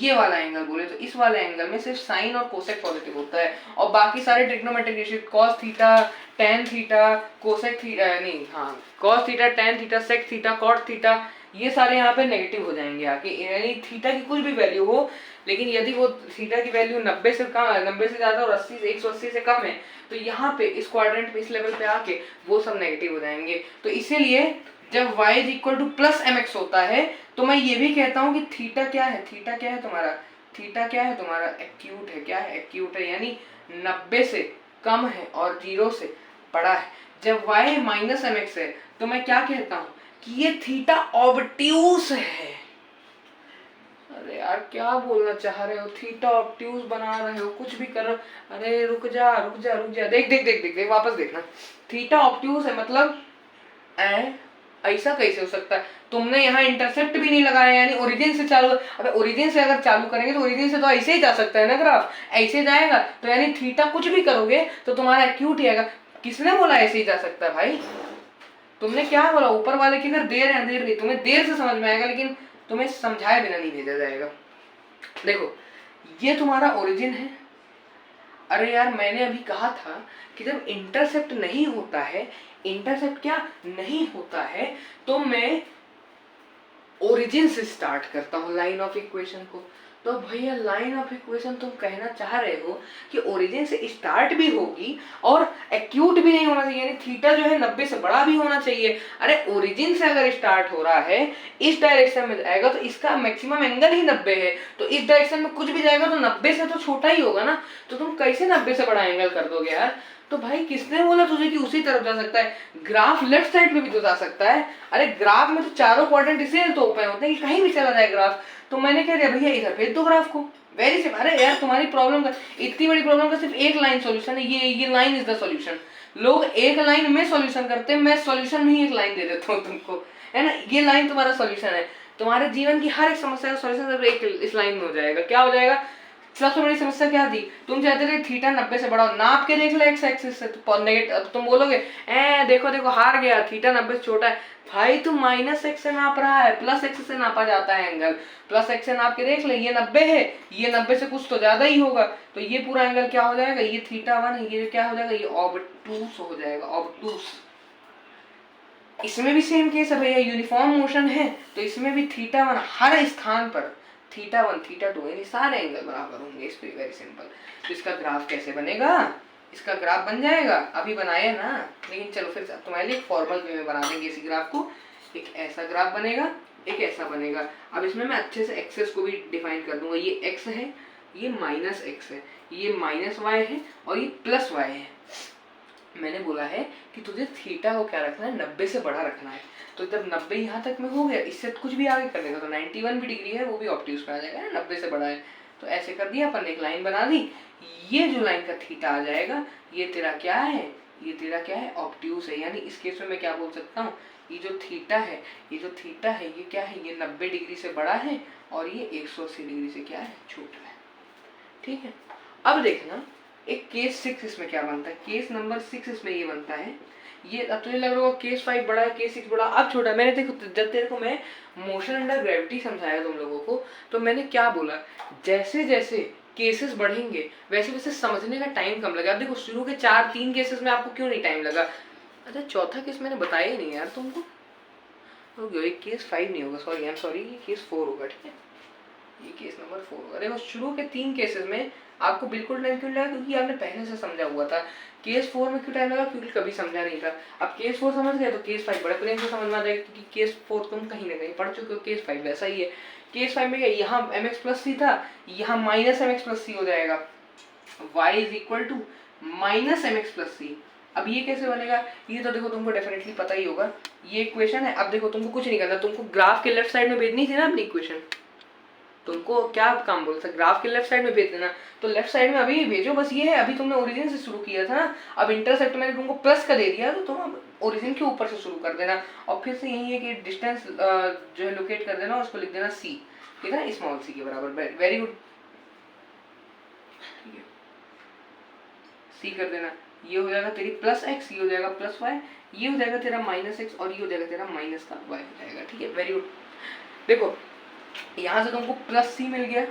ये वाला एंगल बोले तो इस वाले एंगल में सिर्फ साइन और कोसेक पॉजिटिव होता है, और बाकी सारे trigonometric ratio cos theta, tan theta, cosec theta, नहीं हाँ cos theta, tan theta, sec theta, cot theta, ये सारे यहाँ पे नेगेटिव हो जाएंगे आके, यानी थीटा की कुछ भी वैल्यू हो, लेकिन यदि वो थीटा की वैल्यू 90 से कम है, 90 से ज्यादा और 180 से कम है, तो यहाँ पे इस क्वाड्रेंट पे, इस लेवल पे आके वो सब नेगेटिव हो जाएंगे। तो इसीलिए जब y is equal two plus mx होता है, तो मैं ये भी कहता हूँ कि थीटा क्या है, थीटा क्या है तुम्हारा एक्यूट है, क्या है, एक्यूट है, यानी 90 से कम है और 0 से बड़ा है। जब y माइनस mx है तो मैं क्या कहता हूँ कि ये थीटा ऑब्ट्यूस है। अरे यार क्या बोलना चाह रहे हो, थीटा ऑब्ट्यूस बना रहे हो, कुछ भी कर रहे हो, अरे रुक जा, देख वापस देखना, थीटा ऑब्ट्यूस है मतलब ऐसा कैसे हो सकता है, तुमने यहाँ इंटरसेप्ट भी नहीं लगाया, यानी ओरिजिन से चालू, अबे ओरिजिन से अगर चालू करेंगे तो ओरिजिन से तो ऐसे ही जा सकता है ना ग्राफ, ऐसे जाएगा, तो यानी थीटा कुछ भी करोगे तो तुम्हारा एक्यूट ही आएगा। किसने बोला ऐसे ही जा सकता है भाई, तुमने क्या बोला, ऊपर वाले की अगर देर है अंधेर नहीं, तुम्हें देर से समझ में आएगा, लेकिन तुम्हें समझाए बिना नहीं भेजा जाएगा। देखो ये तुम्हारा ओरिजिन है। अरे यार मैंने अभी कहा था कि जब इंटरसेप्ट नहीं होता है, इंटरसेप्ट क्या नहीं होता है, तो मैं ओरिजिन से स्टार्ट करता हूँ लाइन ऑफ इक्वेशन को। तो भैया लाइन ऑफ इक्वेशन तुम कहना चाह रहे हो कि ओरिजिन से स्टार्ट भी होगी और एक्यूट भी नहीं होना चाहिए, यानी थीटा जो है 90 से बड़ा भी होना चाहिए। अरे ओरिजिन से अगर स्टार्ट हो रहा है, इस डायरेक्शन में जाएगा तो इसका मैक्सिमम एंगल ही 90 है, तो इस डायरेक्शन में कुछ भी जाएगा तो 90 से तो छोटा ही होगा ना, तो तुम कैसे 90 से बड़ा एंगल कर दोगे यार। तो भाई किसने बोला तुझे कि उसी तरफ जा सकता है, ग्राफ लेफ्ट साइड में भी तो जा सकता है। अरे ग्राफ में तो चारों क्वाड्रेंट इसलिए तो ओपन होते हैं कि कहीं भी चला जाए ग्राफ। तो मैंने कह दिया भैया इधर भेज दो ग्राफ को, वेरी सिंपल। अरे यार तुम्हारी प्रॉब्लम का, इतनी बड़ी प्रॉब्लम का सिर्फ एक लाइन सॉल्यूशन है, ये लाइन इज द सॉल्यूशन। लोग एक लाइन में सॉल्यूशन करते हैं, मैं सॉल्यूशन में ही एक लाइन दे देता हूँ तुमको, है ना। ये लाइन तुम्हारा सॉल्यूशन है, तुम्हारे जीवन की हर एक समस्या का सॉल्यूशन सिर्फ एक इस लाइन में हो जाएगा। क्या हो जाएगा? सबसे बड़ी समस्या क्या थी, तुम चाहते थे थीटा 90 से बड़ा हो, नाप के देख लो एक्स एक्सिस से, तो नेगेटिव तुम बोलोगे देखो देखो हार गया, थीटा 90 से छोटा है। भाई तुम माइनस एक्स से नाप रहा है, प्लस एक्स से नापा जाता है एंगल, प्लस एक्स से नाप के देख ले, ये 90 है, ये 90 से कुछ तो ज्यादा ही होगा, तो ये पूरा एंगल क्या हो जाएगा, ये थीटा 1 है, ये क्या हो जाएगा, ये ऑब्टूस हो जाएगा, ऑब्टूस। इसमें भी सेम केस है भैया, यूनिफॉर्म मोशन है तो इसमें भी थीटा 1 हर स्थान पर, थीटा 1 थीटा 2 यानी सारे एंगल बराबर होंगे। इस पे वेरी सिंपल। तो इसका ग्राफ कैसे बनेगा, इसका ग्राफ बन जाएगा, अभी बनाया ना, लेकिन चलो फिर तुम्हारे लिए एक फॉर्मल वे में बना देंगे इसी ग्राफ को। एक ऐसा ग्राफ बनेगा, एक ऐसा बनेगा। अब इसमें मैं अच्छे से एक्सेस को भी डिफाइन कर दूंगा, ये एक्स है, ये माइनस एक्स है, ये माइनस वाई है और ये प्लस वाई है। मैंने बोला है कि तुझे थीटा को क्या रखना है, 90 से बड़ा रखना है। तो जब 90 यहाँ तक में हो गया, इससे कुछ भी आगे कर देगा तो 91 भी डिग्री है, वो भी ऑब्ट्यूस में आ जाएगा ना, 90 से बड़ा है। तो ऐसे कर दिया अपन, एक लाइन बना दी, ये जो लाइन का थीटा आ जाएगा, ये तेरा क्या है, ये तेरा क्या है, ऑब्ट्यूस है। यानी इस केस में मैं क्या बोल सकता हूँ, ये जो थीटा है, ये जो थीटा है, ये क्या है, ये 90 डिग्री से बड़ा है और ये 180 डिग्री से क्या है, छोटा है। ठीक है। अब देखना एक केस 6 इसमें क्या बनता है, केस नंबर 6 इसमें ये बनता है, ये अब तुझे लग रहा होगा केस 5 बड़ा है, केस 6 बड़ा, अब छोटा। मैंने देखो जब तेरे को मैं मोशन अंडर ग्रेविटी समझाया तुम लोगों को, तो मैंने क्या बोला, जैसे जैसे केसेस बढ़ेंगे वैसे वैसे समझने का टाइम कम लगा। अब देखो शुरू के 3 केसेस में आपको क्यों नहीं टाइम लगा, अच्छा चौथा केस मैंने बताया ही नहीं यार तुमको, ये केस 5 नहीं होगा, सॉरी आई एम सॉरी, ये केस 4 होगा। ठीक है, ये केस नंबर 4 होगा। देखो शुरू के 3 केसेस में आपको बिल्कुल टाइम क्यों लगा, क्योंकि आपने पहले से समझा हुआ था। केस 4 में क्यों टाइम लगा, क्योंकि कभी समझा नहीं था। अब केस 4 समझ गए तो केस 5 बड़े प्रेम से समझ में आ जाएगा, क्योंकि केस 4 तुम कहीं ना कहीं पढ़ चुके हो, केस 5 वैसा ही है। केस 5 में क्या, यहाँ mx प्लस सी था, यहाँ माइनस mx प्लस सी हो जाएगा, y is equal to minus mx plus C. अब ये कैसे बनेगा, ये तो देखो तुमको डेफिनेटली पता ही होगा, ये इक्वेशन है। अब देखो तुमको कुछ नहीं करना, तुमको ग्राफ के लेफ्ट साइड में भेजनी थी ना अपनी इक्वेशन, तुमको क्या काम बोल सकते, ग्राफ के लेफ्ट साइड में भेज देना। तो लेफ्ट साइड में अभी भेजो, बस ये है, अभी तुमने ओरिजिन से शुरू किया था ना, अब इंटरसेप्ट मैंने तुमको प्लस का दे दिया, तो तुम अब ओरिजिन के ऊपर से शुरू कर देना, और फिर से यही है कि डिस्टेंस जो है लोकेट कर देना, उसको लिख देना सी, ठीक है ना, स्मॉल सी के बराबर, वेरी गुड, सी कर देना। ये हो जाएगा तेरी प्लस एक्स, ये हो जाएगा प्लस वाई, ये हो जाएगा तेरा माइनस एक्स और ये हो जाएगा तेरा माइनस का वाई हो जाएगा। ठीक है, वेरी गुड। देखो यहाँ से तुमको प्लस सी मिल गया,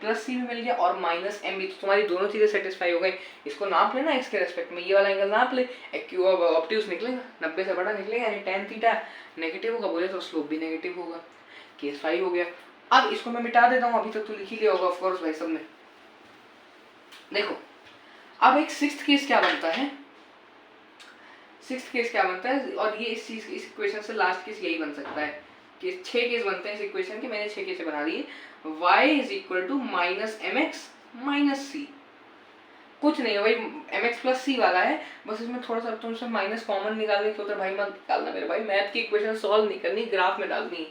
प्लस सी भी मिल गया और माइनस एम भी, तो तुम्हारी दोनों चीजें सेटिस्फाई हो गई। इसको नाप लेना एक्स के रेस्पेक्ट में, ये वाला एंगल नाप ले, ऑब्ट्यूस निकलेगा, 90 से बड़ा निकलेगा, यानी tan थीटा नेगेटिव होगा, बोले तो स्लोप भी नेगेटिव होगा। केस 5 हो गया। अब इसको मैं मिटा देता हूँ, अभी तक तो लिख ही लिया होगा ऑफकोर्स भाई सब ने। देखो अब एक 6th केस क्या बनता है, 6th केस क्या बनता है, और ये इस इक्वेशन से लास्ट केस यही बन सकता है कि 6 केस बनते हैं इस इक्वेशन के, मैंने 6 केस बना दिए। y is equal to minus M X minus C, कुछ नहीं है भाई, mx प्लस सी वाला है, बस इसमें थोड़ा सा तुमसे माइनस कॉमन निकाल के, तो भाई मत निकालना मेरे भाई, मैथ की इक्वेशन सॉल्व नहीं करनी, ग्राफ में डालनी है।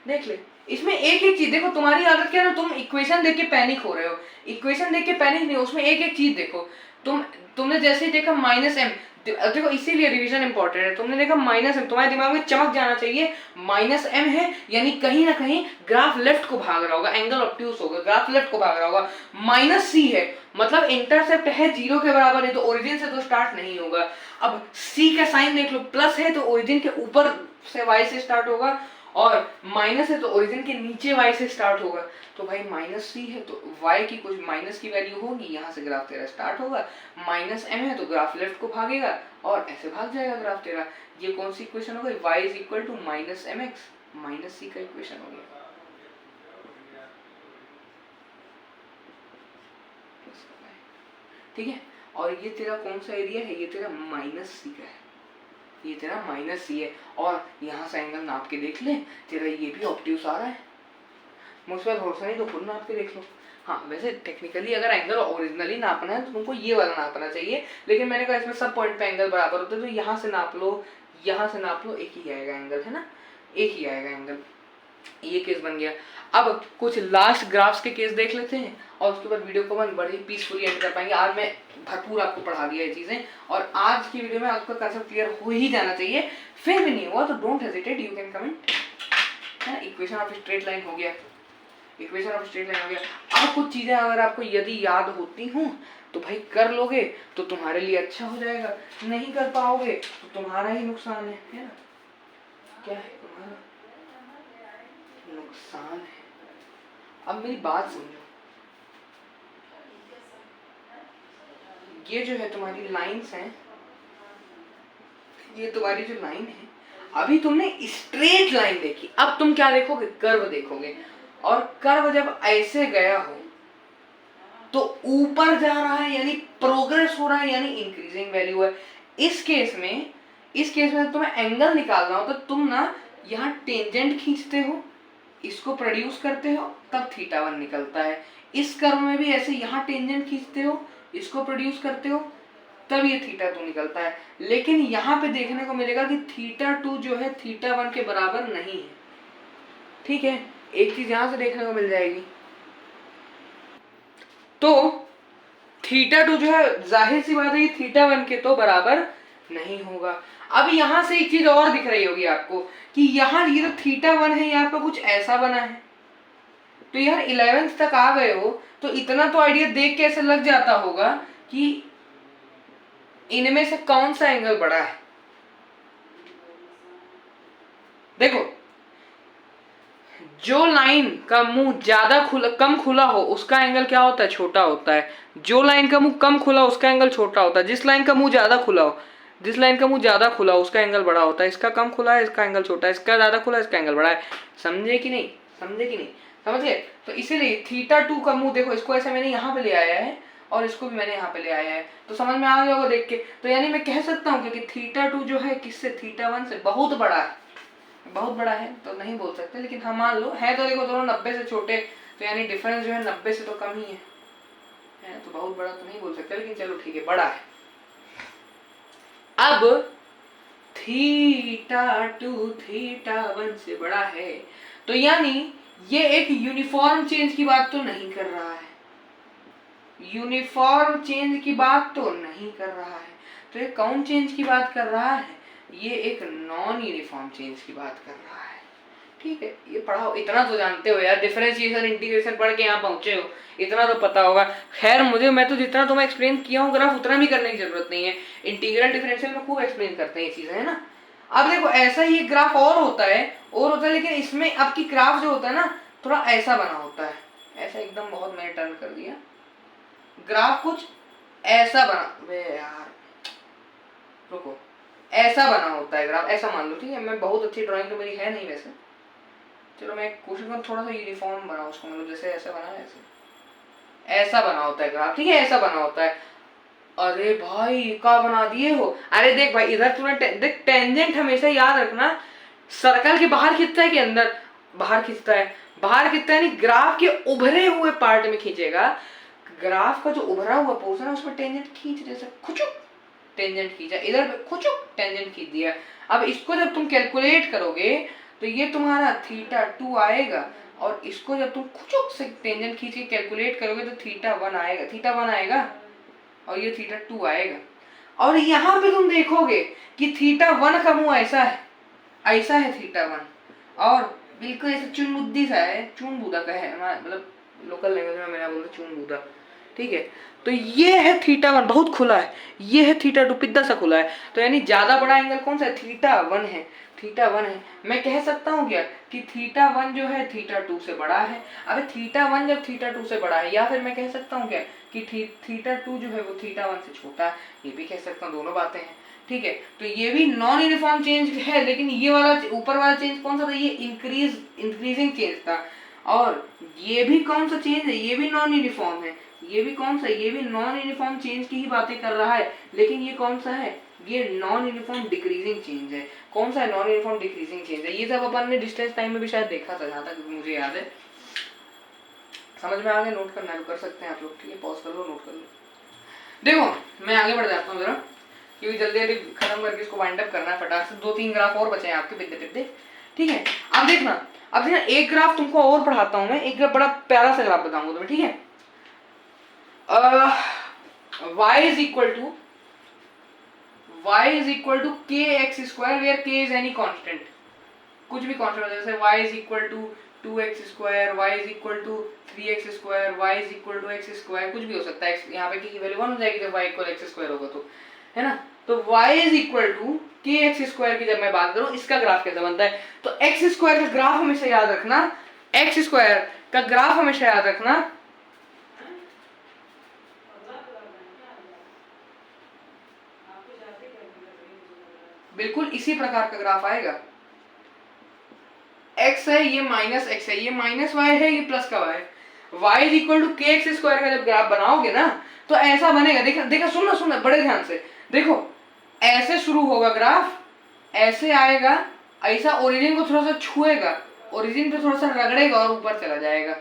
देख ले इसमें एक एक चीज देखो, तुम्हारी आदत क्या है ना, तुम इक्वेशन देख के पैनिक हो रहे हो, इक्वेशन देख के पैनिक नहीं हो, उसमें एक एक चीज देखो। तुमने जैसे ही देखा माइनस एम, देखो इसीलिए रिवीजन इंपॉर्टेंट है, तुमने देखा माइनस एम, तुम्हारे दिमाग में चमक जाना चाहिए माइनस एम है, यानी कहीं ना कहीं ग्राफ लेफ्ट को भाग रहा होगा, एंगल ऑब्ट्यूस होगा, ग्राफ लेफ्ट को भाग रहा होगा। माइनस सी है मतलब इंटरसेप्ट है 0 के बराबर है, तो ओरिजिन से तो स्टार्ट नहीं होगा। अब सी का साइन देख लो, प्लस है तो ओरिजिन के ऊपर से वाई से स्टार्ट होगा, और माइनस है तो ओरिजिन के नीचे वाई से स्टार्ट होगा। तो भाई माइनस सी है तो वाई की कुछ माइनस की वैल्यू होगी, यहाँ से ग्राफ तेरा स्टार्ट होगा। माइनस एम है तो ग्राफ लेफ्ट को भागेगा और ऐसे भाग जाएगा ग्राफ तेरा। ये कौन सी इक्वेशन हो गई, y is equal to minus M X minus C का इक्वेशन हो गया। ठीक है। और ये तेरा कौन सा एरिया है, ये तेरा -c का है, ये तेरा -c है। और यहाँ से एंगल नाप के देख ले, तेरा ये भी ऑब्ट्यूस आ रहा है। मुझ पर भरोसा नहीं तो खुद नाप के देख लो। हाँ वैसे टेक्निकली अगर एंगल ओरिजिनली नापना है तो तुमको ये वाला नापना चाहिए, लेकिन मैंने कहा इसमें सब पॉइंट पे एंगल बराबर होते हैं, तो यहाँ से नाप लो, यहाँ से नाप लो, एक ही आएगा एंगल, है ना, एक ही आएगा एंगल। ये केस बन गया। अब कुछ लास्ट ग्राफ्स के केस देख लेते हैं और उसके बाद वीडियो को हम बड़ी पीसफुली एंड कर पाएंगे। आज मैं भरपूर आपको पढ़ा दिया ये चीजें, और आज की वीडियो में आपका कंसेप्ट क्लियर हो ही जाना चाहिए। फिर भी नहीं हुआ तो don't hesitate, you can comment. है ना, इक्वेशन ऑफ स्ट्रेट लाइन हो गया, इक्वेशन ऑफ स्ट्रेट लाइन हो गया। अब कुछ चीजें अगर आपको यदि याद होती हूँ तो भाई कर लोगे तो तुम्हारे लिए अच्छा हो जाएगा, नहीं कर पाओगे तो तुम्हारा ही नुकसान है ना, क्या है तुम्हारा नुकसान है। अब मेरी बात समझो, ये जो है तुम्हारी लाइंस हैं, ये तुम्हारी जो लाइन है, अभी तुमने स्ट्रेट लाइन देखी, अब तुम क्या देखोगे, कर्व देखोगे। और कर्व जब ऐसे गया हो तो ऊपर जा रहा है यानी प्रोग्रेस हो रहा है, यानी इंक्रीजिंग वैल्यू है। इस केस में तुम्हें एंगल निकालना हो तो तुम ना यहाँ टेंजेंट खींचते हो, इसको प्रोड्यूस करते हो, तब θ1 निकलता है। इस कर्व में भी ऐसे यहाँ टेंजेंट खींचते हो, इसको प्रोड्यूस करते हो, तब ये θ2 निकलता है। लेकिन यहाँ पे देखने को मिलेगा कि θ2 जो है θ1 के बराबर नहीं है। ठीक है, एक चीज यहाँ से देखने को मिल जाएगी। तो θ2 जो है जाहिर सी बात है θ1 के तो बराबर नहीं होगा। अब यहाँ से एक चीज और दिख रही होगी आपको कि यहाँ ये तो θ1 है, यहाँ पे कुछ ऐसा बना है। तो यार 11th तक आ गए हो तो इतना तो आइडिया देख के ऐसे लग जाता होगा कि इनमें से कौन सा एंगल बड़ा है। देखो, जो लाइन का मुंह ज्यादा कम खुला हो उसका एंगल क्या होता है, छोटा होता है। जो लाइन का मुंह कम खुला हो उसका एंगल छोटा होता है। जिस लाइन का मुंह ज्यादा खुला हो, जिस लाइन का मुंह ज्यादा खुला हो उसका एंगल बड़ा होता है। इसका कम खुला है, इसका एंगल छोटा है, इसका ज्यादा खुला है, इसका एंगल बड़ा है। समझे कि नहीं, समझे कि नहीं, समझे। तो इसीलिए θ2 का मुंह देखो, इसको ऐसे मैंने यहाँ पे ले आया है और इसको भी मैंने यहाँ पे ले आया है, तो समझ में आ गया होगा देख के। तो यानी मैं कह सकता हूँ कि θ2 जो है किससे, θ1 से बहुत बड़ा है। बहुत बड़ा है तो नहीं बोल सकते, लेकिन हाँ मान लो है तो देखो दोनों 90 से छोटे, तो यानी डिफरेंस जो है 90 से तो कम ही है तो बहुत बड़ा तो नहीं बोल सकते, लेकिन चलो ठीक है, बड़ा है। अब θ2 θ1 से बड़ा है तो यानी ये एक यूनिफॉर्म चेंज की बात तो नहीं कर रहा है, यूनिफॉर्म चेंज की बात तो नहीं कर रहा है। तो ये कौन चेंज की बात कर रहा है, ये एक नॉन यूनिफॉर्म चेंज की बात कर रहा है। ठीक है, ये पढ़ाओ, इतना तो जानते हो यार, डिफरेंशिएशन इंटीग्रेशन पढ़ के यहाँ पहुंचे हो, इतना तो पता होगा। खैर मैं तो जितना तुम्हें एक्सप्लेन किया हूँ ग्राफ उतना भी करने की जरूरत नहीं है, इंटीग्रल डिफरेंशियल में खूब एक्सप्लेन करते हैं ये चीजें, है ना। अब देखो ऐसा ही एक ग्राफ और होता है, लेकिन इसमें अब की ग्राफ जो होता है ना थोड़ा ऐसा बना होता है, ऐसा एकदम बहुत मैंने टर्न कर दिया, ग्राफ कुछ ऐसा बना, वे यार रुको, ऐसा बना होता है ग्राफ, ऐसा मान लो। ठीक है, मैं बहुत अच्छी ड्राइंग तो मेरी है नहीं वैसे, चलो मैं कोशिश करूँ थोड़ा सा यूनिफॉर्म बनाऊं उसको, मतलब जैसे ऐसा बना है ऐसा बना होता है ग्राफ। ठीक है, ऐसा बना होता है। अरे भाई क्या बना दिए हो, अरे देख भाई इधर तूने देख, टेंजेंट हमेशा याद रखना सर्कल के बाहर खींचता है कि अंदर, बाहर खींचता है, बाहर खींचता है, यानी ग्राफ के उभरे हुए पार्ट में खींचेगा। ग्राफ का जो उभरा हुआ पोर्शन है उसमें टेंजेंट खींच, जैसे खुचुक टेंजेंट खींचा, इधर खुचुक टेंजेंट खींच दिया। अब इसको जब तुम कैलकुलेट करोगे तो ये तुम्हारा θ2 आएगा, और इसको जब तुम खुचुक से टेंजेंट खींच के कैलकुलेट करोगे तो θ1 आएगा, और ये θ2 आएगा। और यहाँ पे तुम देखोगे कि θ1 का मुंह ऐसा है θ1, और बिल्कुल ऐसे चुनबुद्दी सा है, चूनबूदा का है, मतलब लोकल लैंग्वेज में मैंने बोला चूनबूदा। ठीक है, तो ये है θ1 बहुत खुला है, ये है θ2 पिद्दा सा खुला है। तो यानी ज्यादा बड़ा एंगल कौन सा है, θ1 है, θ1 है। मैं कह सकता हूँ क्या कि θ1 जो है θ2 से बड़ा है। अबे θ1 जब θ2 से बड़ा है, या फिर मैं कह सकता हूँ क्या कि θ2 जो है वो θ1 से छोटा है, ये भी कह सकता हूँ, दोनों बातें हैं। ठीक है, तो ये भी नॉन यूनिफॉर्म चेंज है, लेकिन ये वाला ऊपर वाला चेंज कौन सा था, ये इंक्रीजिंग चेंज था। और ये भी कौन सा चेंज है, ये भी नॉन यूनिफॉर्म है, ये भी कौन सा, ये भी नॉन यूनिफॉर्म चेंज की ही बातें कर रहा है, लेकिन ये कौन सा है, ये नॉन यूनिफॉर्म डिक्रीजिंग चेंज है। कौन सा है, नॉन यूनिफॉर्म डिक्रीजिंग चेंज है। ये सब अपन ने डिस्टेंस टाइम में भी शायद देखा था, जहाँ तक मुझे याद है। समझ में आ गया, नोट करना कर सकते हैं आप लोग, ठीक है, पॉज कर लो, नोट कर लो। देखो मैं आगे बढ़ जाता हूँ जरा, क्योंकि जल्दी जल्दी खत्म करके इसको वाइंड अप करना है फटाक से। 2-3 ग्राफ और बचे हैं आपके पिद्दे पिद्दे, ठीक है। अब देखना एक ग्राफ तुमको और पढ़ाता हूँ मैं, एक बड़ा प्यारा सा ग्राफ बताऊंगा तुम्हें, ठीक है। y is equal to kx square where k is any constant, कुछ भी कांस्टेंट, जैसे y is equal to 2x square, y is equal to 3x square, y is equal to x square, कुछ भी हो सकता है। यहाँ पे की वैल्यू 1 हो जाएगी जब y equal x square होगा तो, है ना। तो y is equal to kx square की जब मैं बात करूँ, इसका ग्राफ कैसे बनता है, तो x square का ग्राफ हमेशा याद रखना, x square का ग्राफ हमेशा याद रखना, बिल्कुल इसी प्रकार का ग्राफ आएगा। x है, ये माइनस x है, ये माइनस y है, ये प्लस का y है। y इज इक्वल टू के एक्स स्क्वायर का जब ग्राफ बनाओगे ना, तो ऐसा बनेगा। देखा देखा, सुनना बड़े ध्यान से देखो, ऐसे शुरू होगा ग्राफ, ऐसे आएगा, ऐसा ओरिजिन को थोड़ा सा छुएगा, ओरिजिन पे थोड़ा सा रगड़ेगा और ऊपर चला जाएगा।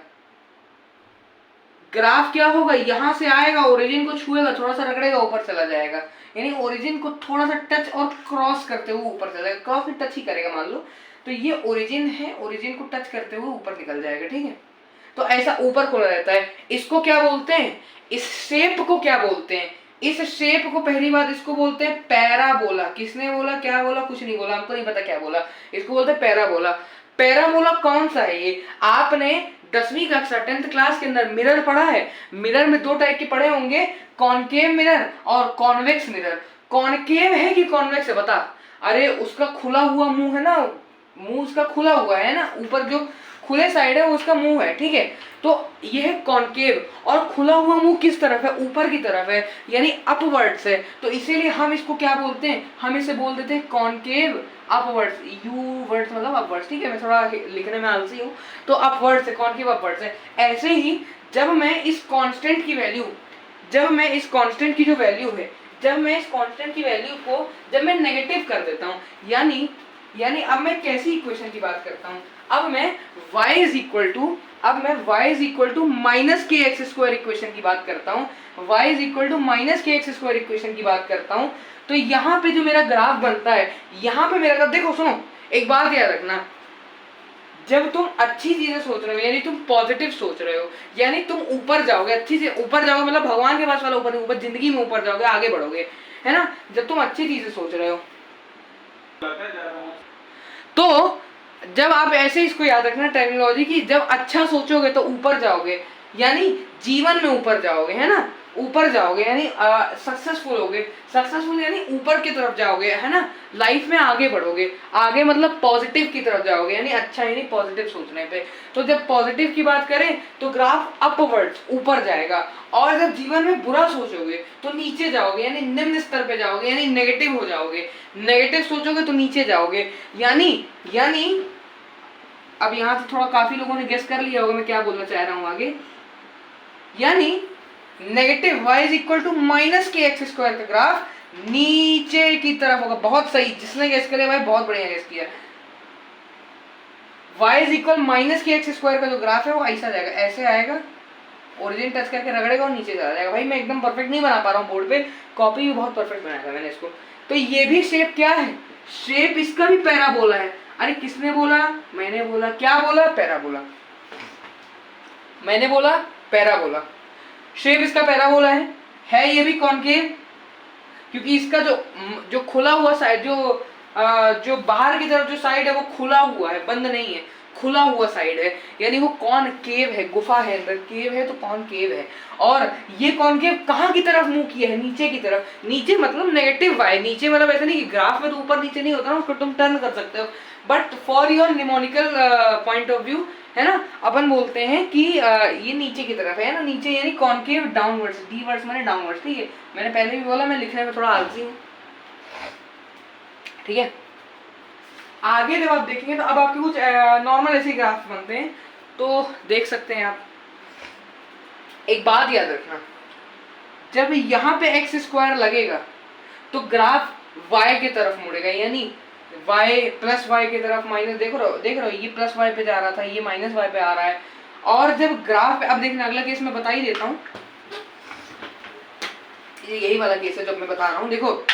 ग्राफ क्या होगा, यहां से आएगा, ओरिजिन को छुएगा, थोड़ा सा रगड़ेगा, ऊपर चला जाएगा। यानी ओरिजिन को थोड़ा सा टच और क्रॉस करते हुए ऊपर चला जाएगा, क्रॉस भी टच ही करेगा मान लो। तो ये ओरिजिन है, ओरिजिन को टच करते हुए ऊपर निकल जाएगा, ठीक है। तो ऐसा ऊपर खुला रहता है। इसको क्या बोलते हैं, इस शेप को क्या बोलते हैं, इस शेप को पहली बात इसको बोलते हैं पैराबोला। किसने बोला, क्या बोला, कुछ नहीं बोला, हमको नहीं पता क्या बोला, इसको बोलते हैं पैराबोला। पैराबोला कौन सा है ये, आपने 10वीं कक्षा 10th क्लास के अंदर मिरर पढ़ा है। मिरर में 2 टाइप के पढ़े होंगे, कॉनकेव मिरर और कॉन्वेक्स मिरर। कॉनकेव है कि कॉन्वेक्स है बता, अरे उसका खुला हुआ मुंह है ना, मुंह उसका खुला हुआ है ना, ऊपर जो खुले साइड है वो उसका मुंह है, ठीक है। तो ये है कॉनकेव, और खुला हुआ मुंह किस तरफ है, ऊपर की तरफ है, यानी अपवर्ड्स है। तो इसीलिए हम इसको क्या बोलते हैं, हम इसे बोल देते हैं कॉनकेव अपवर्ड्स, यू वर्ड्स मतलब अपवर्ड्स, ठीक है। मैं थोड़ा लिखने में आलसी हूँ, तो अपवर्ड्स है, कॉनकेव अपवर्ड्स है। ऐसे ही जब मैं इस कांस्टेंट की वैल्यू, जब मैं इस कांस्टेंट की जो वैल्यू है, जब मैं इस कांस्टेंट की वैल्यू को जब मैं नेगेटिव कर देता हूँ, यानी अब मैं कैसी इक्वेशन की बात करता हूँ, अब मैं y is equal to minus k x square equation की बात करता हूँ, y is equal to minus k x square equation की बात करता हूँ। तो यहाँ पे जो मेरा ग्राफ बनता है, यहाँ पे मेरा ग्राफ देखो, सुनो एक बात याद रखना, जब तुम अच्छी चीजें सोच रहे हो, यानी तुम पॉजिटिव सोच रहे हो, यानी तुम ऊपर जाओगे, अच्छी से ऊपर जाओगे, मतलब भगवान के पास वाला ऊपर, जिंदगी में ऊपर जाओगे, आगे बढ़ोगे, है ना। जब तुम अच्छी चीजें सोच रहे हो, तो जब आप ऐसे इसको याद रखना टर्मिनोलॉजी की, जब अच्छा सोचोगे तो ऊपर जाओगे, यानी जीवन में ऊपर जाओगे, है ना, ऊपर जाओगे, यानी सक्सेसफुल होगे, सक्सेसफुल यानी ऊपर की तरफ जाओगे, है ना, लाइफ में आगे बढ़ोगे, आगे मतलब पॉजिटिव की तरफ जाओगे, यानी अच्छा यानी पॉजिटिव सोचने पे। तो जब पॉजिटिव की बात करें तो ग्राफ अपवर्ड्स ऊपर जाएगा, और जब जीवन में बुरा सोचोगे तो नीचे जाओगे, यानी निम्न स्तर पे जाओगे, यानी नेगेटिव हो जाओगे, नेगेटिव सोचोगे तो नीचे जाओगे। यानी अब यहाँ से थोड़ा काफी लोगों ने गेस कर लिया होगा मैं क्या बोलना चाह रहा हूँ आगे, यानी negative y is equal to minus k x square का ग्राफ नीचे की तरफ होगा। बहुत सही, जिसने गेस किया भाई बहुत बढ़िया गेस किया। y is equal minus k x square का जो ग्राफ है वो ऐसा जाएगा, ऐसे आएगा, ओरिजिन टच करके रगड़ेगा और नीचे चला जाएगा। भाई मैं एकदम परफेक्ट नहीं बना पा रहा हूँ बोर्ड पे, कॉपी भी बहुत परफेक्ट बनाया था मैंने इसको। तो ये भी शेप क्या है, शेप इसका भी पैराबोला है। अरे किसने बोला, मैंने बोला, क्या बोला, पैराबोला, मैंने बोला पैराबोला, शेप इसका पैराबोला है ये भी कॉनकेव, क्योंकि इसका जो खुला हुआ साइड, जो बाहर की तरफ जो साइड है वो खुला हुआ है, बंद नहीं है, खुला हुआ साइड है, यानी वो कॉनकेव है, गुफा है, अंदर केव है तो कॉनकेव है। और ये कॉनकेव कहाँ की तरफ मुंह किया है, नीचे की तरफ। नीचे मतलब नेगेटिव वाई, नीचे मतलब ऐसा नहीं कि ग्राफ में तो ऊपर नीचे नहीं होता ना, उसको तुम टर्न कर सकते हो, but for your mnemonical point of view, है ना, अपन बोलते हैं कि ये नीचे की तरफ है ना, नीचे यानी कॉनकेव डाउनवर्ड्स, डीवर्ड्स माने डाउनवर्ड्स, ठीक है। मैंने पहले भी बोला मैं लिखने में थोड़ा आलसी हूँ, ठीक है। आगे जब आप देखेंगे तो अब आपके कुछ नॉर्मल ऐसे ग्राफ बनते हैं, तो देख सकते हैं आप। एक बात याद रखना, जब यहाँ पे एक्स स्क्वायर लगेगा तो ग्राफ y की तरफ मुड़ेगा, यानी y प्लस वाई की तरफ माइनस, देख रहे हो ये प्लस वाई पे जा रहा था, ये माइनस वाई पे आ रहा है। और जब ग्राफ, अब देखना अगला केस मैं बता ही देता हूँ, यही वाला केस है जो मैं बता रहा हूँ। देखो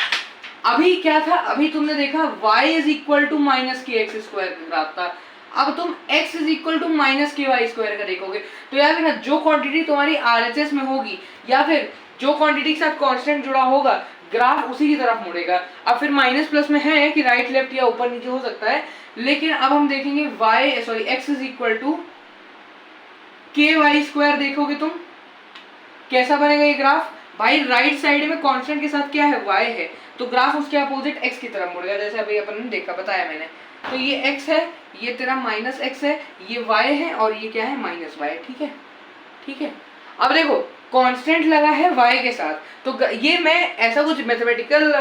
अभी क्या था, अभी तुमने देखा y is equal to minus k x square का ग्राफ था, अब तुम x is equal to minus k y square का देखोगे। तो याद रखना जो क्वांटिटी तुम्हारी आरएचएस में होगी या फिर जो क्वांटिटी के साथ कांस्टेंट जुड़ा होगा, ग्राफ उसी की तरफ मुड़ेगा। अब फिर माइनस प्लस में है कि राइट लेफ्ट या ऊपर नीचे हो सकता है, लेकिन अब हम देखेंगे x इज इक्वल टू के वाई स्क्वायर, देखोगे तुम कैसा बनेगा ये ग्राफ। भाई राइट साइड में कांस्टेंट के साथ क्या है, y है, तो ग्राफ उसके अपोजिट x की तरफ मुड़ेगा, जैसे अभी अपन ने देखा, बताया मैंने। तो ये x है, ये तेरा माइनस x है, ये y है और ये क्या है माइनस y, ठीक है, ठीक है। अब देखो कांस्टेंट लगा है y के साथ, तो ये मैं ऐसा कुछ मैथमेटिकल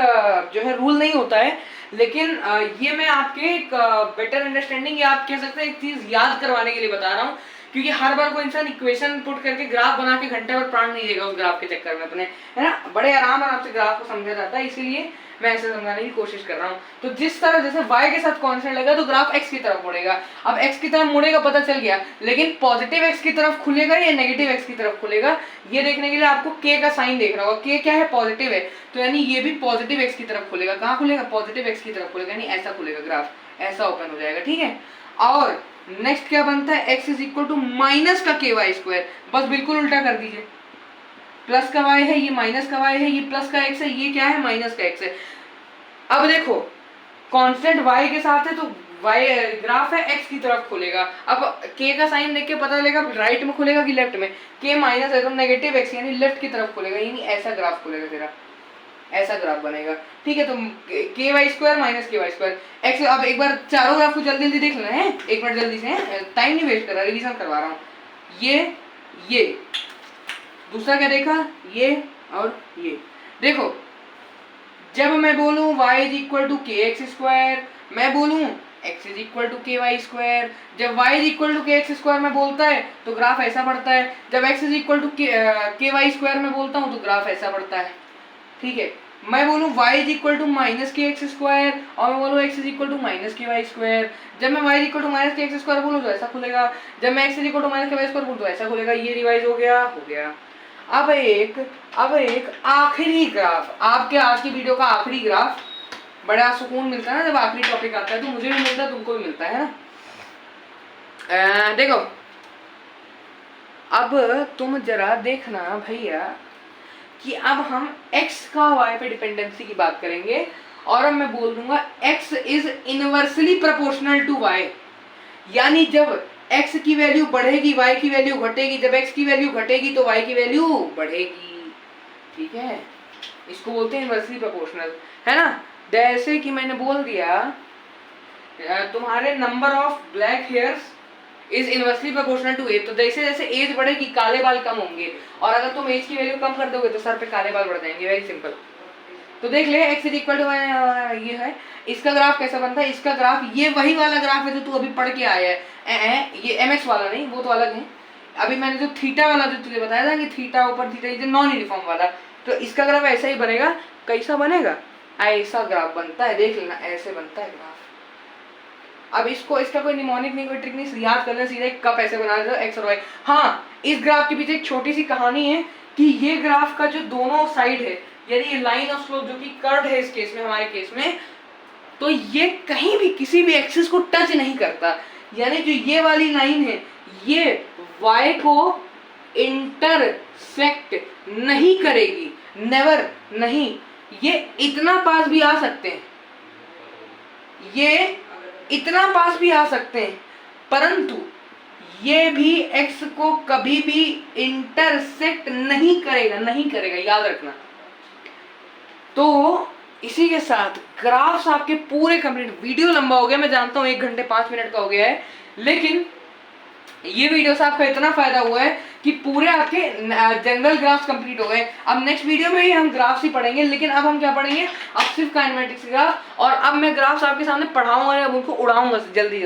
जो है रूल नहीं होता है, लेकिन ये मैं आपके एक बेटर अंडरस्टैंडिंग या आप कह सकते हैं एक चीज याद करवाने के लिए बता रहा हूँ, क्योंकि हर बार कोई इंसान इक्वेशन पुट करके ग्राफ बना के घंटे भर प्राण नहीं देगा उस ग्राफ के चक्कर में अपने, है ना। बड़े आराम से ग्राफ को समझा जाता है, इसीलिए मैं ऐसे समझाने की कोशिश कर रहा हूँ। तो जिस तरह जैसे y के साथ कांस्टेंट लगा तो ग्राफ x की तरफ मुड़ेगा। अब x की तरफ मुड़ेगा पता चल गया, लेकिन पॉजिटिव x की तरफ खुलेगा या नेगेटिव x की तरफ खुलेगा, ये देखने के लिए आपको k का साइन देखना होगा। k क्या है, पॉजिटिव है, तो यानी ये भी पॉजिटिव x की तरफ खुलेगा। कहाँ खुलेगा, पॉजिटिव x की तरफ खुलेगा, यानी ऐसा खुलेगा ग्राफ, ऐसा ओपन हो जाएगा, ठीक है। और नेक्स्ट क्या बनता है, x is equal to minus का के वाई स्क्वायर, बस बिल्कुल उल्टा कर दीजिए। प्लस का y है, ये माइनस का y है, ये प्लस का x है, ये क्या है माइनस का x है। अब देखो कांस्टेंट y के साथ है तो y ग्राफ है x की तरफ खुलेगा। अब k का साइन देख के पता चलेगा राइट में खुलेगा कि लेफ्ट में, k माइनस है तो नेगेटिव x यानी लेफ्ट की तरफ खुलेगा, यानी ऐसा ग्राफ खुलेगा तेरा, ऐसा ग्राफ बनेगा, ठीक है। तो के y square minus k y square x. अब एक बार चारों ग्राफ को जल्दी जल्दी देख लेना है, एक मिनट जल्दी से, टाइम नहीं वेस्ट कर रहा, रिवीजन करवा रहा हूँ। ये दूसरा क्या देखा, ये और ये। देखो जब मैं बोलूँ y इज इक्वल टू के एक्स स्क्वायर, मैं बोलूँ x इज इक्वल टू के वाई स्क्वायर, जब y इज इक्वल टू के एक्स स्क्वायर में बोलता है तो ग्राफ ऐसा बढ़ता है, जब x इज इक्वल टू के वाई स्क्वायर में बोलता हूँ तो ग्राफ ऐसा बढ़ता है, ठीक है। मैं बोलूँ y is equal to minus k x square और मैं बोलूँ x is equal to minus k y square, जब मैं y is equal to minus k x square बोलूँ तो ऐसा खुलेगा, जब मैं x is equal to minus k y square बोलूँ तो ऐसा खुलेगा। ये रिवाइज हो गया। अब एक आखिरी ग्राफ, आपके आज की वीडियो का आखिरी ग्राफ। बड़ा सुकून मिलता है ना जब आखिरी टॉपिक आता है, तो मुझे भी मिलता है, तुमको भी मिलता है ना। देखो अब तुम जरा देखना भैया कि अब हम x का y पे डिपेंडेंसी की बात करेंगे, और अब मैं बोल दूंगा x is inversely proportional to y, यानी जब x की वैल्यू बढ़ेगी y की वैल्यू घटेगी, जब x की वैल्यू घटेगी तो y की वैल्यू बढ़ेगी, ठीक है। इसको बोलते हैं इनवर्सली प्रोपोर्शनल, है ना। जैसे कि मैंने बोल दिया तुम्हारे number of black hairs is inversely proportional to age, तो जैसे जैसे एज बढ़ेगी काले बाल कम होंगे, और अगर तुम एज की वैल्यू कम कर दोगे तो सर पे काले बाल बढ़ जाएंगे, वेरी सिंपल। तो देख ले x इज इक्वल टू ये है, इसका ग्राफ कैसा बनता है, इसका ग्राफ ये वही वाला ग्राफ है जो तू अभी पढ़ के आया है, ये mx वाला नहीं, वो तो अलग है। अभी मैंने जो थीटा वाला जो तुझे बताया था कि थीटा ऊपर थीटा, ये नॉन यूनिफॉर्म वाला, तो इसका ग्राफ ऐसा ही बनेगा। कैसा बनेगा, ऐसा ग्राफ बनता है, देख लेना ऐसे बनता है ग्राफ। अब इसको, इसका कोई निमोनिक नहीं, कोई ट्रिक नहीं, याद करना सीधे कप ऐसे बना दो एक्स और वाई। हाँ, इस ग्राफ के पीछे एक छोटी सी कहानी है कि ये ग्राफ का जो दोनों साइड है, यानी ये लाइन ऑफ स्लोप जो कि कर्व है इस केस में, हमारे केस में, तो ये कहीं भी किसी भी एक्सिस को टच नहीं करता, यानी जो ये वाली लाइन है ये y को इंटरसेक्ट नहीं करेगी, नेवर, नहीं। ये इतना पास भी आ सकते हैं, ये इतना पास भी आ सकते हैं, परंतु ये भी x को कभी भी इंटरसेक्ट नहीं करेगा, याद रखना। तो इसी के साथ ग्राफ्स आपके पूरे कंप्लीट। वीडियो लंबा हो गया, मैं जानता हूँ 1 घंटे 5 मिनट का हो गया है, लेकिन ये वीडियो से आपका इतना फायदा हुआ है कि पूरे आपके जनरल ग्राफ्स कंप्लीट हो गए। अब नेक्स्ट वीडियो में ही हम ग्राफ्स ही पढ़ेंगे, लेकिन अब हम क्या पढ़ेंगे, अब सिर्फ काइनेमेटिक्स ग्राफ, और अब मैं ग्राफ्स आपके सामने पढ़ाऊंगा, अब उनको उड़ाऊंगा जल्दी,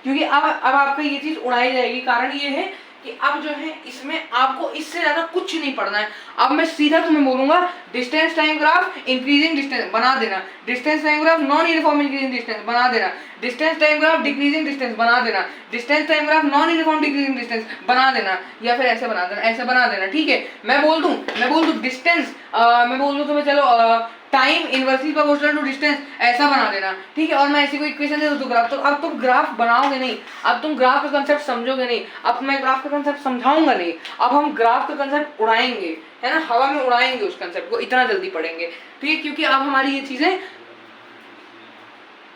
क्योंकि अब आपका ये चीज उड़ाई जाएगी। कारण ये है कि अब जो है इसमें आपको इससे ज्यादा कुछ नहीं पढ़ना है। अब मैं सीधा तुम्हें बोलूंगा distance time graph increasing distance बना देना, distance time graph non uniform increasing distance बना देना, distance time graph decreasing distance बना देना, distance time graph non uniform decreasing distance बना देना, या फिर ऐसे बना देना, ऐसे बना देना। ठीक है, मैं बोल दूं डिस्टेंस, मैं बोल दूं तुम्हें चलो time inversely proportional to distance, ऐसा बना देना। ठीक है, और मैं ऐसी कोई इक्वेशन दे दूं तो ग्राफ, तो अब तुम ग्राफ बनाओगे नहीं, अब तुम ग्राफ का कंसेप्ट समझोगे नहीं, अब मैं ग्राफ का कंसेप्ट समझाऊंगा नहीं, अब हम ग्राफ का कंसेप्ट उड़ाएंगे, है ना, हवा में उड़ाएंगे उस कंसेप्ट को, इतना जल्दी पढ़ेंगे। ठीक है, क्योंकि अब हमारी ये चीजें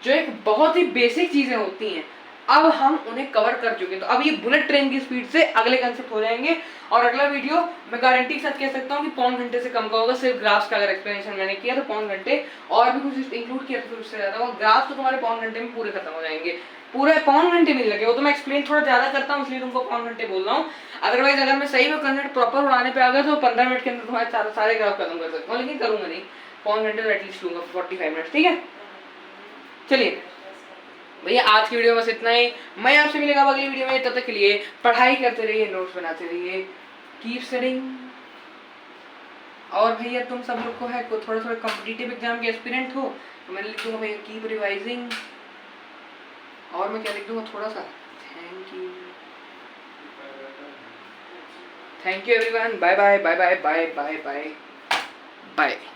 जो एक बहुत ही बेसिक चीजें होती हैं अब हम उन्हें कवर कर चुके हैं, तो अब ये बुलेट ट्रेन की स्पीड से अगले कंसेप्ट हो जाएंगे। और अगला वीडियो मैं गारंटी के साथ कह सकता हूँ कि पौन घंटे से कम का होगा, सिर्फ ग्राफ्स का अगर एक्सप्लेनेशन मैंने किया तो पौन घंटे, और भी कुछ इंक्लूड किया तो फिर उससे ज्यादा, और ग्राफ्स तो तुम्हारे पौन घंटे में पूरे खत्म हो जाएंगे, पूरे पौन घंटे मिल लगे। वो तो मैं एक्सप्लेन थोड़ा ज्यादा करता हूँ इसलिए तुमको पौन घंटे बोल रहा हूँ, अदरवाइज अगर मैं सही में कंसेप्ट प्रॉपर उड़ाने पे आ गया तो 15 मिनट के अंदर तुम्हारे सारे ग्राफ खत्म कर सकता हूँ, लेकिन करूंगा नहीं, पौन घंटे तो एटलीस्ट लूंगा, 45 मिनट। ठीक है, चलिए भैया आज की वीडियो में बस इतना ही, मैं आपसे मिलेगा अगली वीडियो में, तब तक के लिए पढ़ाई करते रहिए, नोट्स बनाते रहिए, कीप स्टडिंग। और भैया तुम सब लोग को है को थोड़ा थोड़ा कॉम्पिटिटिव एग्जाम के एस्पिरेंट हो तो मैं लिख दूंगा भैया कीप रिवाइजिंग, और मैं क्या लिख दूंगा थोड़ा सा, thank you everyone, bye bye bye bye bye bye bye bye.